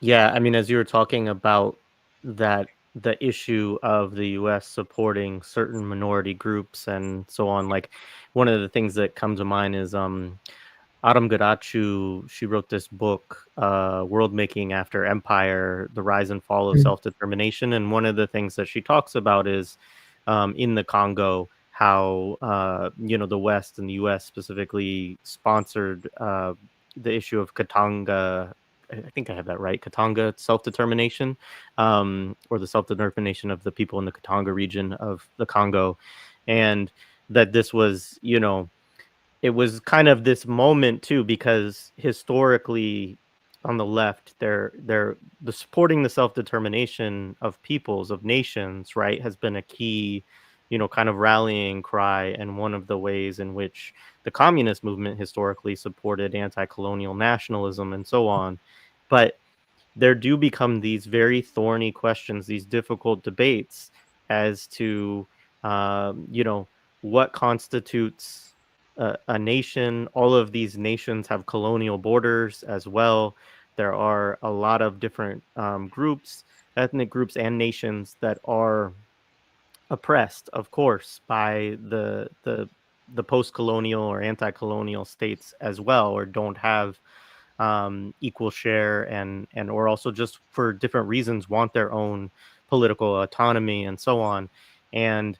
Yeah, I mean, as you were talking about that, the issue of the U.S. supporting certain minority groups and so on, like one of the things that come to mind is Autumn Gadachu. She wrote this book, World Making After Empire: The Rise and Fall of
Mhm.
Self-Determination. And one of the things that she talks about is in the Congo, how the West and the U.S. specifically sponsored the issue of Katanga. I think I have that right. Katanga self-determination, or the self-determination of the people in the Katanga region of the Congo, and that this was, it was kind of this moment too, because historically on the left, they're the supporting the self-determination of peoples, of nations, right, has been a key, kind of rallying cry, and one of the ways in which the communist movement historically supported anti-colonial nationalism and so on. But there do become these very thorny questions, these difficult debates as to, what constitutes a nation. All of these nations have colonial borders as well. There are a lot of different groups, ethnic groups, and nations that are oppressed, of course, by the post-colonial or anti-colonial states as well, or don't have equal share, and or also just for different reasons want their own political autonomy and so on. And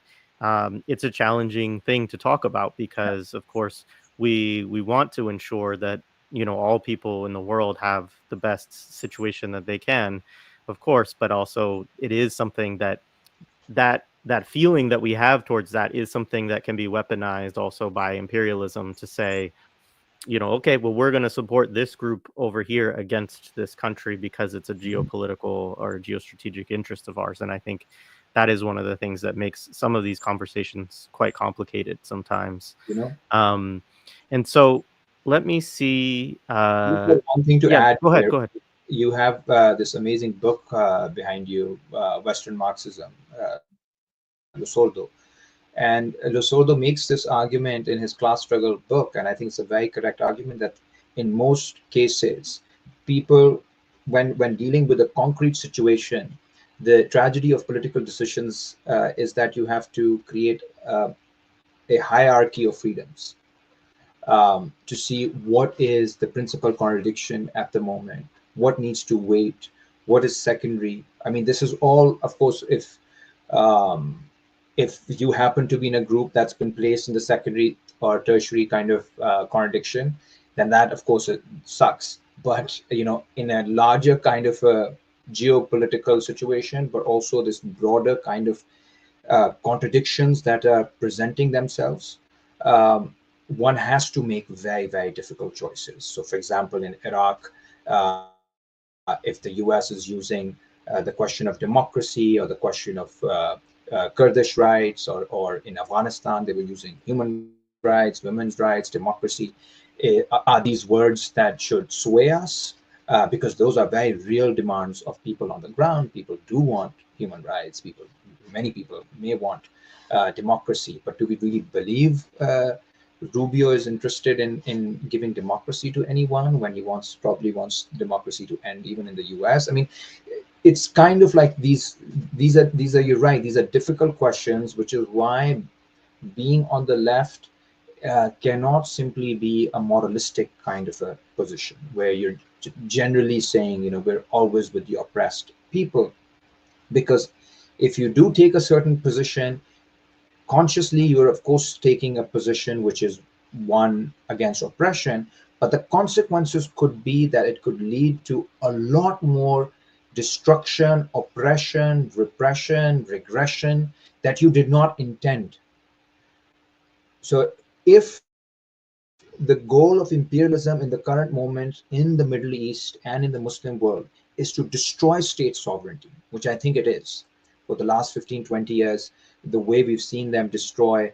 it's a challenging thing to talk about because, of course, we want to ensure that all people in the world have the best situation that they can, of course, but also it is something that feeling that we have towards that is something that can be weaponized also by imperialism to say, okay, well, we're going to support this group over here against this country because it's a
Mhm.
geopolitical or a geostrategic interest of ours. And I think that is one of the things that makes some of these conversations quite complicated sometimes.
You know,
Um, and so let me see.
You've got one thing to
Yeah,
add
go ahead.
here.
Go ahead.
You have this amazing book behind you, Western Marxism, Lusoldo. And Lusoldo makes this argument in his class struggle book, and I think it's a very correct argument that in most cases, people, when dealing with a concrete situation, the tragedy of political decisions is that you have to create a hierarchy of freedoms to see what is the principal contradiction at the moment, what needs to wait, what is secondary. I mean, this is all, of course, um, if you happen to be in a group that's been placed in the secondary or tertiary kind of contradiction, then that, of course, it sucks. But in a larger kind of a geopolitical situation, but also this broader kind of contradictions that are presenting themselves, um, one has to make very, very difficult choices. So, for example, in Iraq, if the US is using the question of democracy or the question of Kurdish rights, or in Afghanistan, they were using human rights, women's rights, democracy. Are these words that should sway us? because those are very real demands of people on the ground. People do want human rights. Many people may want democracy, but do we really believe Rubio is interested in giving democracy to anyone when he probably wants democracy to end even in the US? I mean, it's kind of like these are you're right, these are difficult questions, which is why being on the left cannot simply be a moralistic kind of a position where you're generally saying, we're always with the oppressed people. Because if you do take a certain position, consciously, you're of course taking a position which is one against oppression, but the consequences could be that it could lead to a lot more destruction, oppression, repression, regression that you did not intend. So if the goal of imperialism in the current moment in the Middle East and in the Muslim world is to destroy state sovereignty, which I think it is, for the last 15, 20 years, the way we've seen them destroy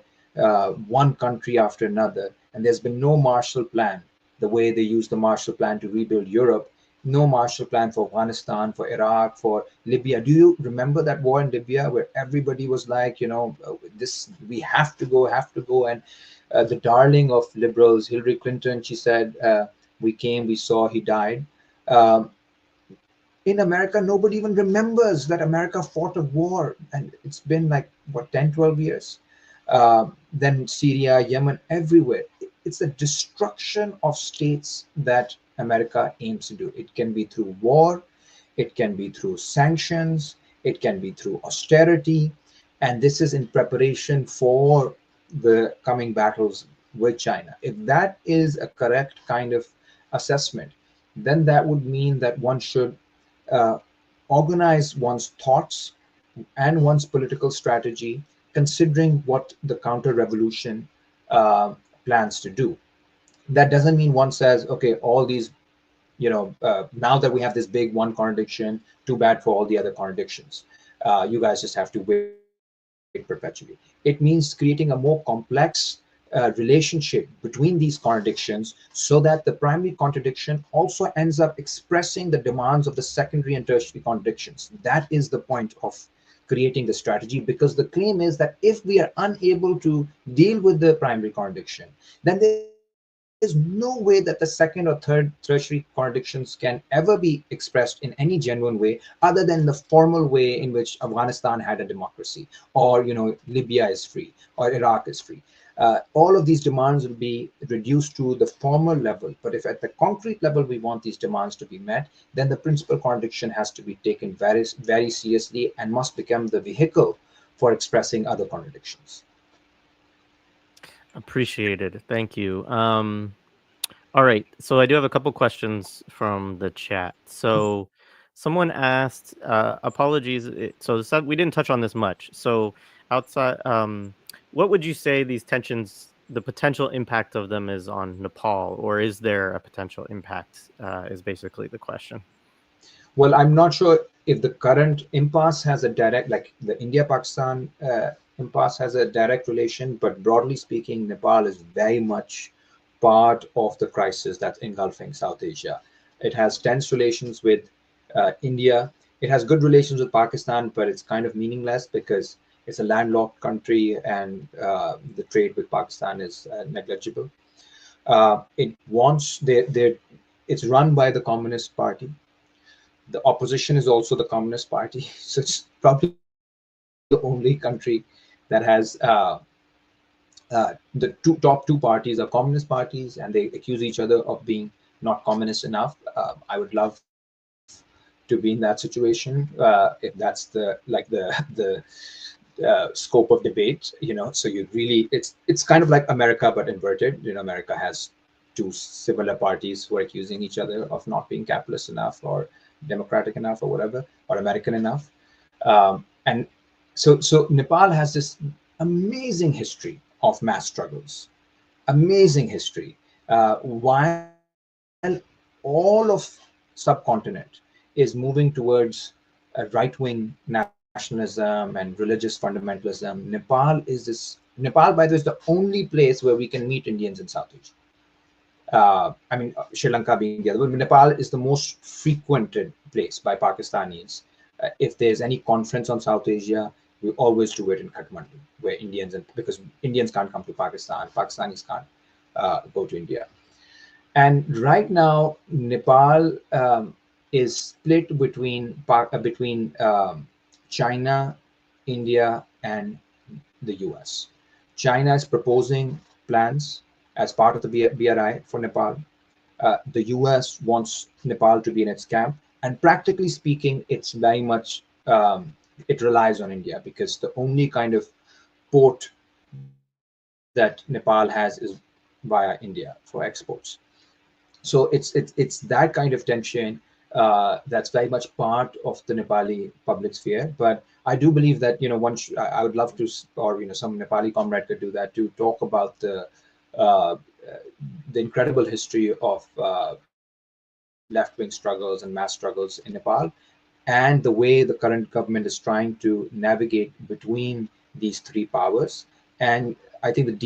one country after another, and there's been no Marshall Plan, the way they used the Marshall Plan to rebuild Europe, no Marshall Plan for Afghanistan, for Iraq, for Libya. Do you remember that war in Libya where everybody was like, this, we have to go, and the darling of liberals, Hillary Clinton, she said, we came, we saw, he died. Um, in America, nobody even remembers that America fought a war, and it's been like, what, 10, 12 years? Then Syria, Yemen, everywhere. It's a destruction of states that America aims to do. It can be through war, it can be through sanctions, it can be through austerity, and this is in preparation for the coming battles with China. If that is a correct kind of assessment, then that would mean that one should uh, organize one's thoughts and one's political strategy, considering what the counter revolution uh, plans to do. That doesn't mean one says, okay, all these, now that we have this big one contradiction, too bad for all the other contradictions. You guys just have to wait perpetually. It means creating a more complex relationship between these contradictions so that the primary contradiction also ends up expressing the demands of the secondary and tertiary contradictions. That is the point of creating the strategy, because the claim is that if we are unable to deal with the primary contradiction, then there's no way that the second or third tertiary contradictions can ever be expressed in any genuine way other than the formal way in which Afghanistan had a democracy, or Libya is free, or Iraq is free. All of these demands will be reduced to the formal level. But if at the concrete level we want these demands to be met, then the principal contradiction has to be taken very, very seriously and must become the vehicle for expressing other contradictions.
Appreciated. Thank you. All right. So I do have a couple questions from the chat. So someone asked, apologies. We didn't touch on this much. So outside, what would you say these tensions, the potential impact of them is on Nepal, or is there a potential impact? Is basically the question.
Well, I'm not sure if the current impasse has a direct, like the India-Pakistan impasse has a direct relation, but broadly speaking, Nepal is very much part of the crisis that's engulfing South Asia. It has tense relations with India. It has good relations with Pakistan, but it's kind of meaningless because it's a landlocked country and the trade with Pakistan is negligible. It's run by the Communist Party. The opposition is also the Communist Party. So it's probably the only country that has the top two parties are communist parties, and they accuse each other of being not communist enough. I would love to be in that situation if that's the scope of debate. So you really, it's kind of like America but inverted. America has two similar parties who are accusing each other of not being capitalist enough or democratic enough or whatever, or American enough. And so Nepal has this amazing history of mass struggles, amazing history. While all of subcontinent is moving towards right-wing nationalism and religious fundamentalism, Nepal, by the way, is the only place where we can meet Indians in South Asia. Sri Lanka being the other, but Nepal is the most frequented place by Pakistanis. If there's any conference on South Asia, we always do it in Kathmandu, where Indians, and because Indians can't come to Pakistan, Pakistanis can't go to India. And right now, Nepal is split between China, India, and the US. China is proposing plans as part of the BRI for Nepal. The US wants Nepal to be in its camp. And practically speaking, it's very much, it relies on India, because the only kind of port that Nepal has is via India for exports. So it's that kind of tension that's very much part of the Nepali public sphere. But I do believe that, I would love to, or some Nepali comrade could do that, to talk about uh, the incredible history of left-wing struggles and mass struggles in Nepal, and the way the current government is trying to navigate between these three powers. And I think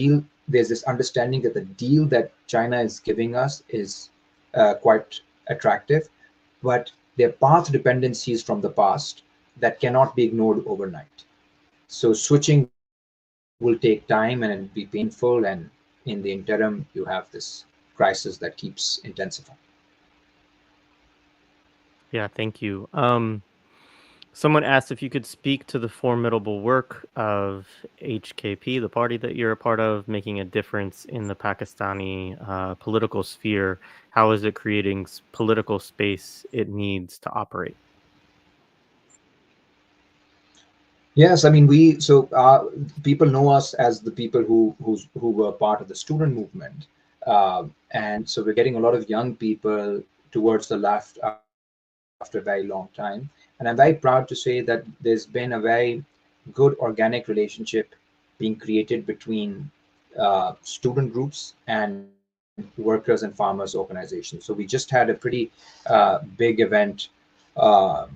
there's this understanding that the deal that China is giving us is quite attractive, but there are path dependencies from the past that cannot be ignored overnight. So switching will take time and it'll be painful, and in the interim, you have this crisis that keeps intensifying.
Yeah, thank you. Someone asked if you could speak to the formidable work of HKP, the party that you're a part of, making a difference in the Pakistani political sphere. How is it creating political space it needs to operate?
Yes, people know us as the people who were part of the student movement, and so we're getting a lot of young people towards the left after a very long time. And I'm very proud to say that there's been a very good organic relationship being created between student groups and workers and farmers organizations. So we just had a pretty big event for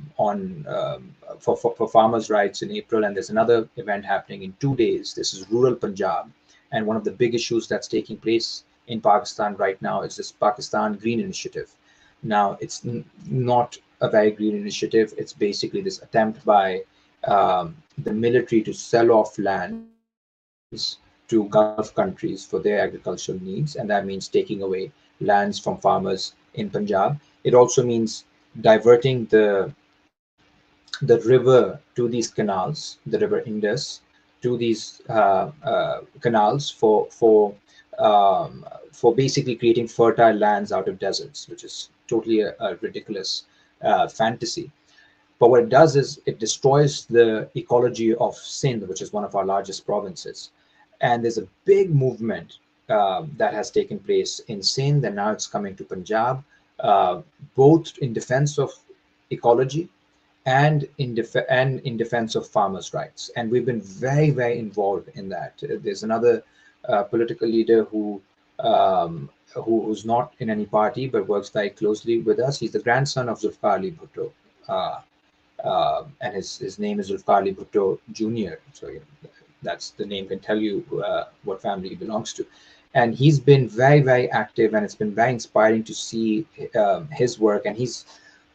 farmers' rights in April, and there's another event happening in 2 days. This is rural Punjab, and one of the big issues that's taking place in Pakistan right now is this Pakistan Green Initiative. Now, it's not a very green initiative. It's basically this attempt by the military to sell off lands to Gulf countries for their agricultural needs, and that means taking away lands from farmers in Punjab. It also means diverting the river to these canals, the river Indus, to these canals for basically creating fertile lands out of deserts, which is totally a ridiculous fantasy. But what it does is it destroys the ecology of Sindh, which is one of our largest provinces. And there's a big movement that has taken place in Sindh, and now it's coming to Punjab, uh, both in defense of ecology and in defense of farmers' rights. And we've been very, very involved in that. There's another political leader who's not in any party but works very closely with us. He's the grandson of Zulfikar Ali Bhutto, uh, and his name is Zulfikar Ali Bhutto Jr. So that's the name can tell you what family he belongs to. And he's been very, very active, and it's been very inspiring to see his work. And he's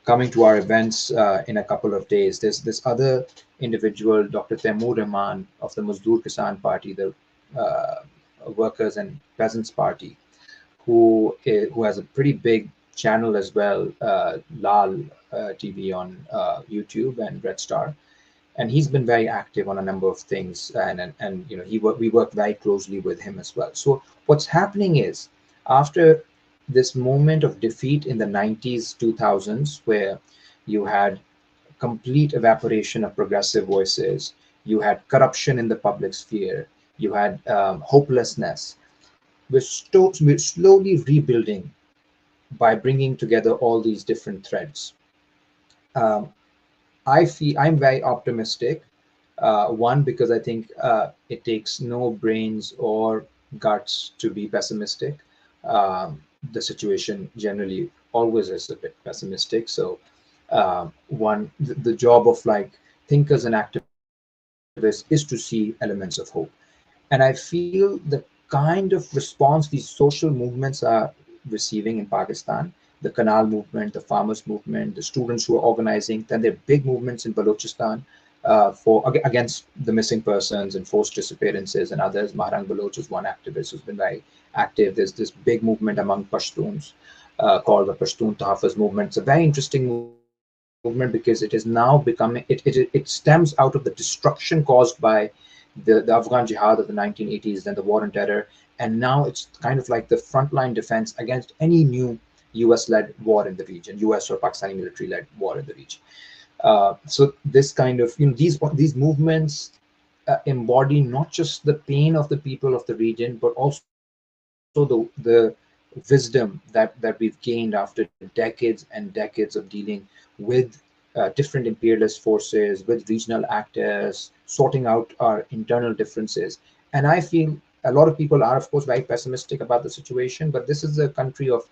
coming to our events in a couple of days. There's this other individual, Dr. Taimur Rahman of the Mazdoor Kisan Party, the uh, Workers and Peasants Party, who has a pretty big channel as well, Lal TV on YouTube and Red Star, and he's been very active on a number of things, and we work very closely with him as well. So what's happening is, after this moment of defeat in the 90s 2000s, where you had complete evaporation of progressive voices, you had corruption in the public sphere, you had hopelessness, we're slowly rebuilding by bringing together all these different threads. um, I'm very optimistic. One, because I think it takes no brains or guts to be pessimistic. The situation generally always is a bit pessimistic. So, the job of like thinkers and activists is to see elements of hope. And I feel the kind of response these social movements are receiving in Pakistan. The Canal movement, the farmers movement, the students who are organizing. Then there are big movements in Balochistan against the missing persons and forced disappearances and others. Mahrang Baloch is one activist who's been very active. There's this big movement among Pashtuns called the Pashtun Tahaffuz movement. It's a very interesting movement because it is now becoming, it stems out of the destruction caused by the Afghan jihad of the 1980s, then the war on terror, and now it's kind of like the frontline defense against any new US-led war in the region, US or Pakistani military-led war in the region. So this kind of, these movements embody not just the pain of the people of the region, but also the wisdom that we've gained after decades and decades of dealing with different imperialist forces, with regional actors, sorting out our internal differences. And I feel a lot of people are, of course, very pessimistic about the situation, but this is a country of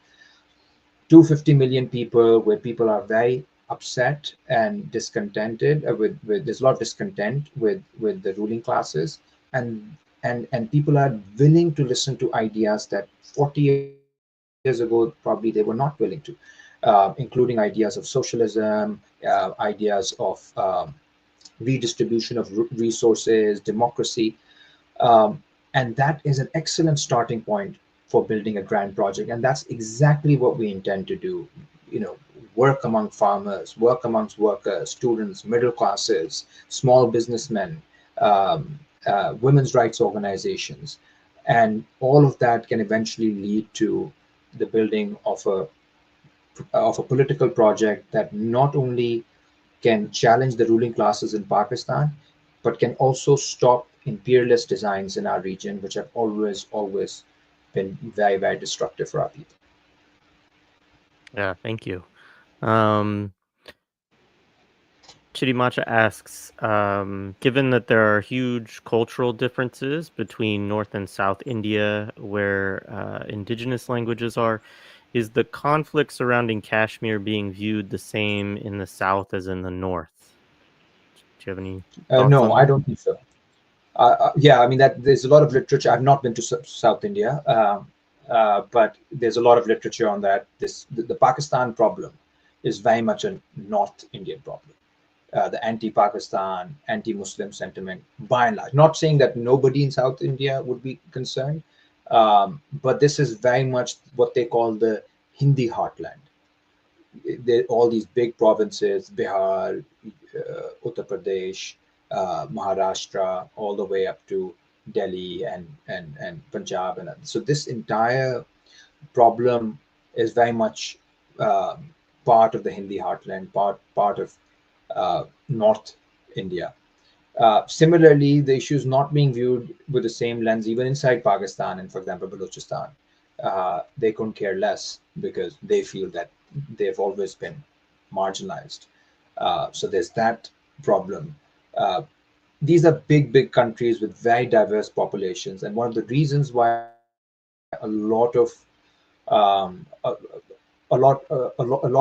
250 million people where people are very upset and discontented with there's a lot of discontent with the ruling classes, and people are willing to listen to ideas that 40 years ago probably they were not willing to, including ideas of socialism, ideas of redistribution of resources, democracy. And that is an excellent starting point for building a grand project. And that's exactly what we intend to do. Work among farmers, work amongst workers, students, middle classes, small businessmen, women's rights organizations. And all of that can eventually lead to the building of a political project that not only can challenge the ruling classes in Pakistan, but can also stop imperialist designs in our region, which have always been very, very destructive for our people.
Yeah, thank you. Um, Chirimacha asks, given that there are huge cultural differences between North and South India, where indigenous languages are, is the conflict surrounding Kashmir being viewed the same in the South as in the North? Do you have any thoughts
No,
on
I
that?
don't think so. Yeah, I mean that there's a lot of literature. I've not been to South India, but there's a lot of literature on that. The Pakistan problem is very much a North Indian problem. The anti-Pakistan, anti-Muslim sentiment, by and large. Not saying that nobody in South India would be concerned, but this is very much what they call the Hindi heartland. All these big provinces, Bihar, Uttar Pradesh, Maharashtra, all the way up to Delhi and Punjab. And so this entire problem is very much part of the Hindi heartland, part of North India. Similarly, the issue is not being viewed with the same lens even inside Pakistan and, for example, Balochistan. They couldn't care less because they feel that they've always been marginalized. So there's that problem. Uh, these are big countries with very diverse populations, and one of the reasons why um, a, a lot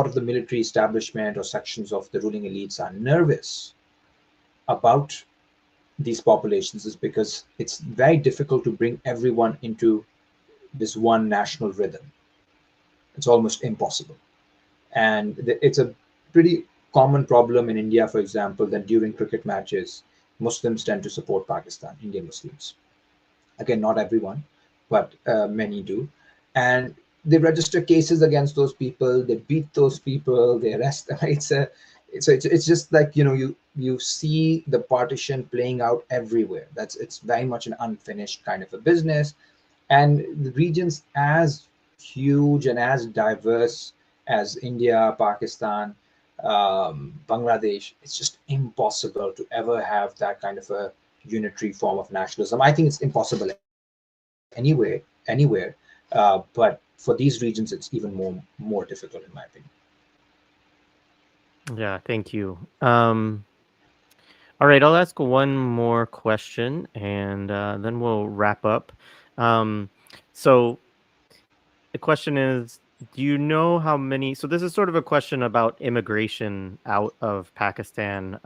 of the military establishment or sections of the ruling elites are nervous about these populations is because it's very difficult to bring everyone into this one national rhythm. It's almost impossible. And it's a pretty common problem in India, for example, that during cricket matches, Muslims tend to support Pakistan, Indian Muslims. Again, not everyone, but many do. And they register cases against those people, they beat those people, they arrest them. It's just like, you see the partition playing out everywhere. It's very much an unfinished kind of a business. And the regions as huge and as diverse as India, Pakistan, Bangladesh, it's just impossible to ever have that kind of a unitary form of nationalism. I think it's impossible anywhere, but for these regions, it's even more difficult, in my opinion.
Yeah, thank you. All right, I'll ask one more question and then we'll wrap up. Um, so the question is, do you know how many? So this is sort of a question about immigration out of Pakistan.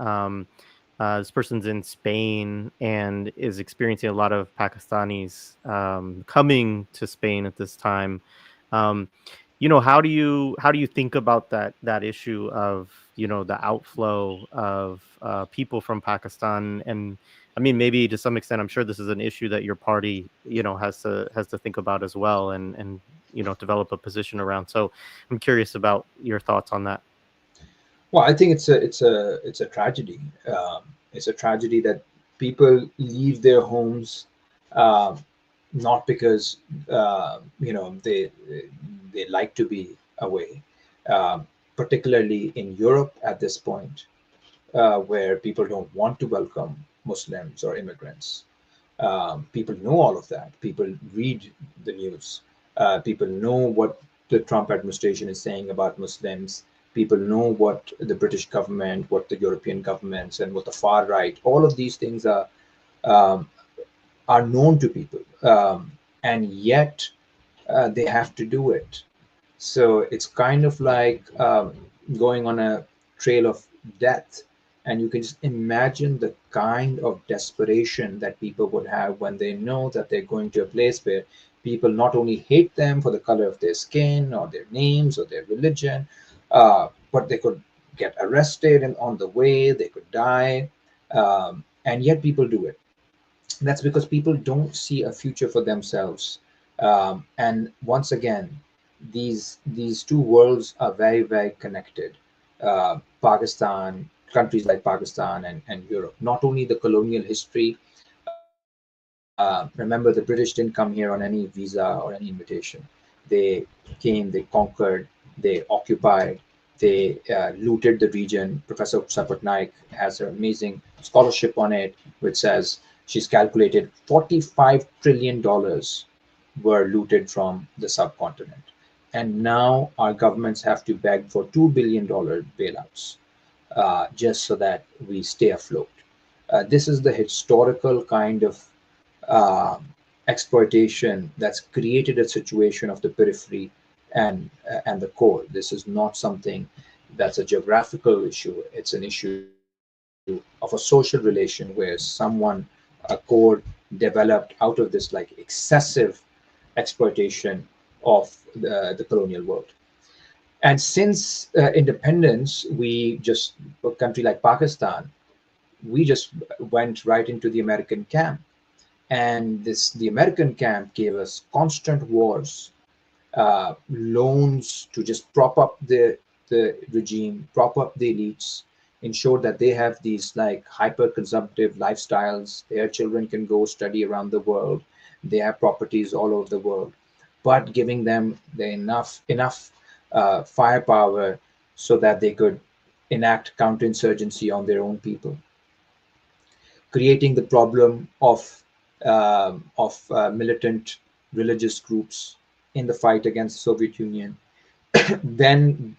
This person's in Spain and is experiencing a lot of Pakistanis coming to Spain at this time. Um, how do you think about that issue of the outflow of people from Pakistan? And I mean, maybe to some extent, I'm sure this is an issue that your party has to think about as well, and develop a position around. So I'm curious about your thoughts on that.
Well, I think it's a tragedy. It's a tragedy that people leave their homes, uh, not because they like to be away, uh, particularly in Europe at this point, where people don't want to welcome Muslims or immigrants. People know all of that. People read the news. People know what the Trump administration is saying about Muslims. People know what the British government, what the European governments, and what the far right. All of these things um, are known to people, and yet they have to do it. So it's kind of like going on a trail of death. And you can just imagine the kind of desperation that people would have when they know that they're going to a place where people not only hate them for the color of their skin or their names or their religion, but they could get arrested and on the way, they could die. And yet people do it. That's because people don't see a future for themselves. And once again, these two worlds are very, very connected. Pakistan, countries like Pakistan and Europe, not only the colonial history. Remember, the British didn't come here on any visa or any invitation. They came, they conquered, they occupied, they looted the region. Professor Sapatnaik has an amazing scholarship on it, which says she's calculated $45 trillion were looted from the subcontinent. And now our governments have to beg for $2 billion bailouts just so that we stay afloat. This is the historical kind of uh, exploitation that's created a situation of the periphery and the core. This is not something that's a geographical issue. It's an issue of a social relation where a core developed out of this like excessive exploitation of the colonial world. And since independence, a country like Pakistan, we just went right into the American camp. And the American camp gave us constant wars, loans to just prop up the regime, prop up the elites, ensure that they have these like hyper consumptive lifestyles. Their children can go study around the world. They have properties all over the world, but giving them enough firepower so that they could enact counterinsurgency on their own people, creating the problem of militant religious groups in the fight against the Soviet Union. Then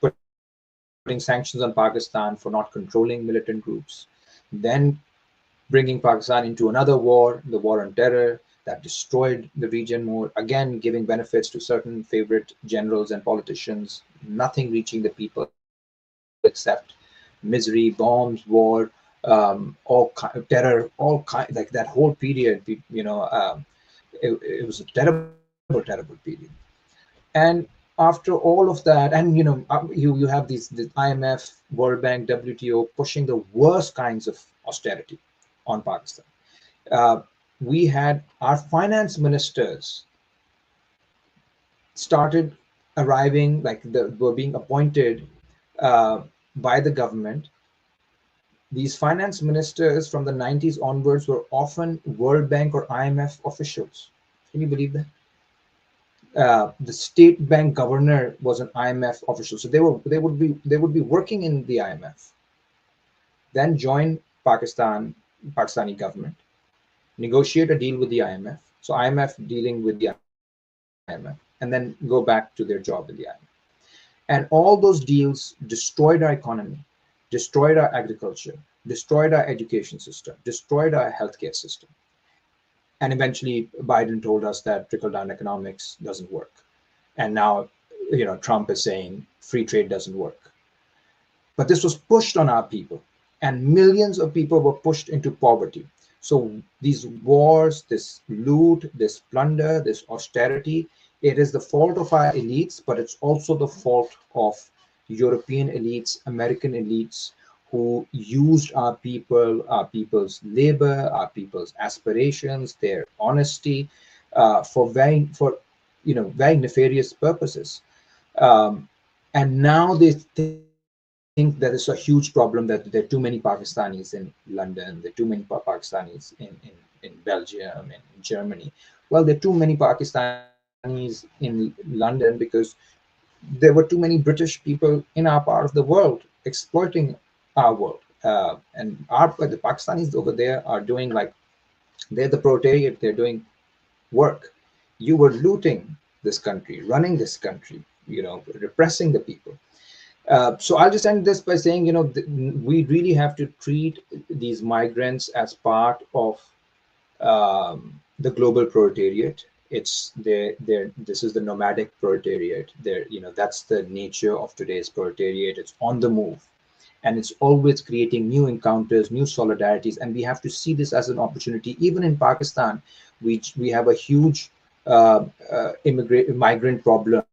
putting sanctions on Pakistan for not controlling militant groups. Then bringing Pakistan into another war, the war on terror, that destroyed the region more. Again, giving benefits to certain favorite generals and politicians, nothing reaching the people except misery, bombs, war, terror, like that whole period. It was a terrible period. And after all of that, and you have the IMF, World Bank, WTO pushing the worst kinds of austerity on Pakistan. Uh, we had our finance ministers started arriving, like were being appointed uh, by the government. These finance ministers from the 90s onwards were often World Bank or IMF officials. Can you believe that? The state bank governor was an IMF official, so they would be working in the IMF, then join Pakistani government, negotiate a deal with the IMF, so IMF dealing with the IMF, and then go back to their job in the IMF. And all those deals destroyed our economy, destroyed our agriculture, destroyed our education system, destroyed our healthcare system. And eventually, Biden told us that trickle down economics doesn't work. And now, Trump is saying free trade doesn't work. But this was pushed on our people, and millions of people were pushed into poverty. So these wars, this loot, this plunder, this austerity It is the fault of our elites, but it's also the fault of European elites, American elites, who used our people's labor, our people's aspirations, their honesty, for very nefarious purposes. Um, and now they think that it's a huge problem that there are too many Pakistanis in London, there are too many Pakistanis in Belgium, in Germany. Well, there are too many Pakistanis in London because there were too many British people in our part of the world exploiting our world. The Pakistanis over there are doing like, they're the proletariat, they're doing work. You were looting this country, running this country, repressing the people. So I'll just end this by saying, we really have to treat these migrants as part of the global proletariat. It's there. This is the nomadic proletariat. That's the nature of today's proletariat. It's on the move, and it's always creating new encounters, new solidarities, and we have to see this as an opportunity. Even in Pakistan, we have a huge immigrant migrant problem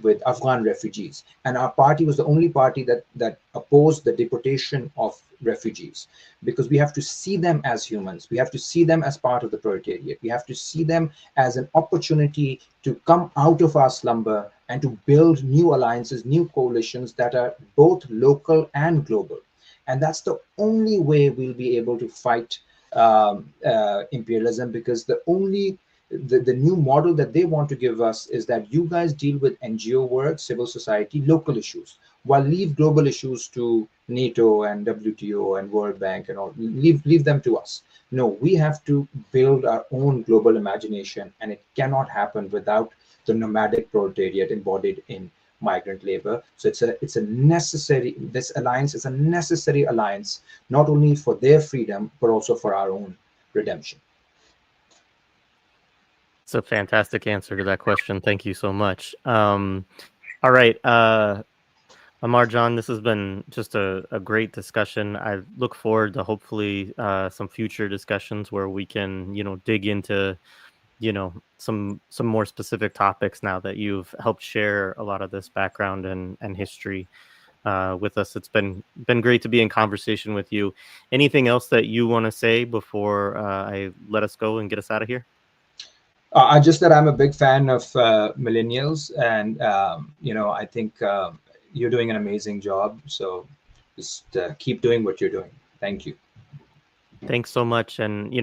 with Afghan refugees, and our party was the only party that opposed the deportation of refugees, because we have to see them as humans. We have to see them as part of the proletariat. We have to see them as an opportunity to come out of our slumber and to build new alliances, new coalitions that are both local and global. And that's the only way we'll be able to fight imperialism, because the new model that they want to give us is that you guys deal with NGO work, civil society, local issues, while leave global issues to NATO and WTO and World Bank and all. Leave them to us. No, we have to build our own global imagination, and it cannot happen without the nomadic proletariat embodied in migrant labor. So it's a necessary. This alliance is a necessary alliance, not only for their freedom but also for our own redemption.
It's a fantastic answer to that question. Thank you so much. All right, Ammar Jan, this has been just a great discussion. I look forward to hopefully some future discussions where we can, dig into, some more specific topics now that you've helped share a lot of this background and history with us. It's been great to be in conversation with you. Anything else that you want to say before I let us go and get us out of here?
Just that I'm a big fan of millennials, and I think you're doing an amazing job. So just keep doing what you're doing. Thank you.
Thanks so much, and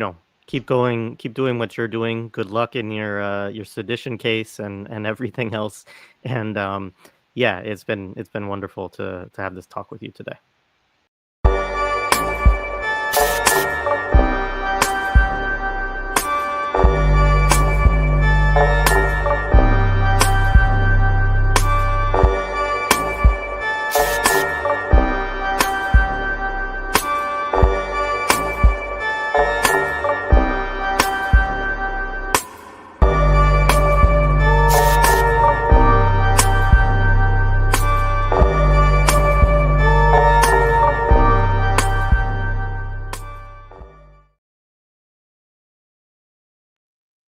keep going, keep doing what you're doing. Good luck in your sedition case and everything else. And yeah, it's been wonderful to have this talk with you today.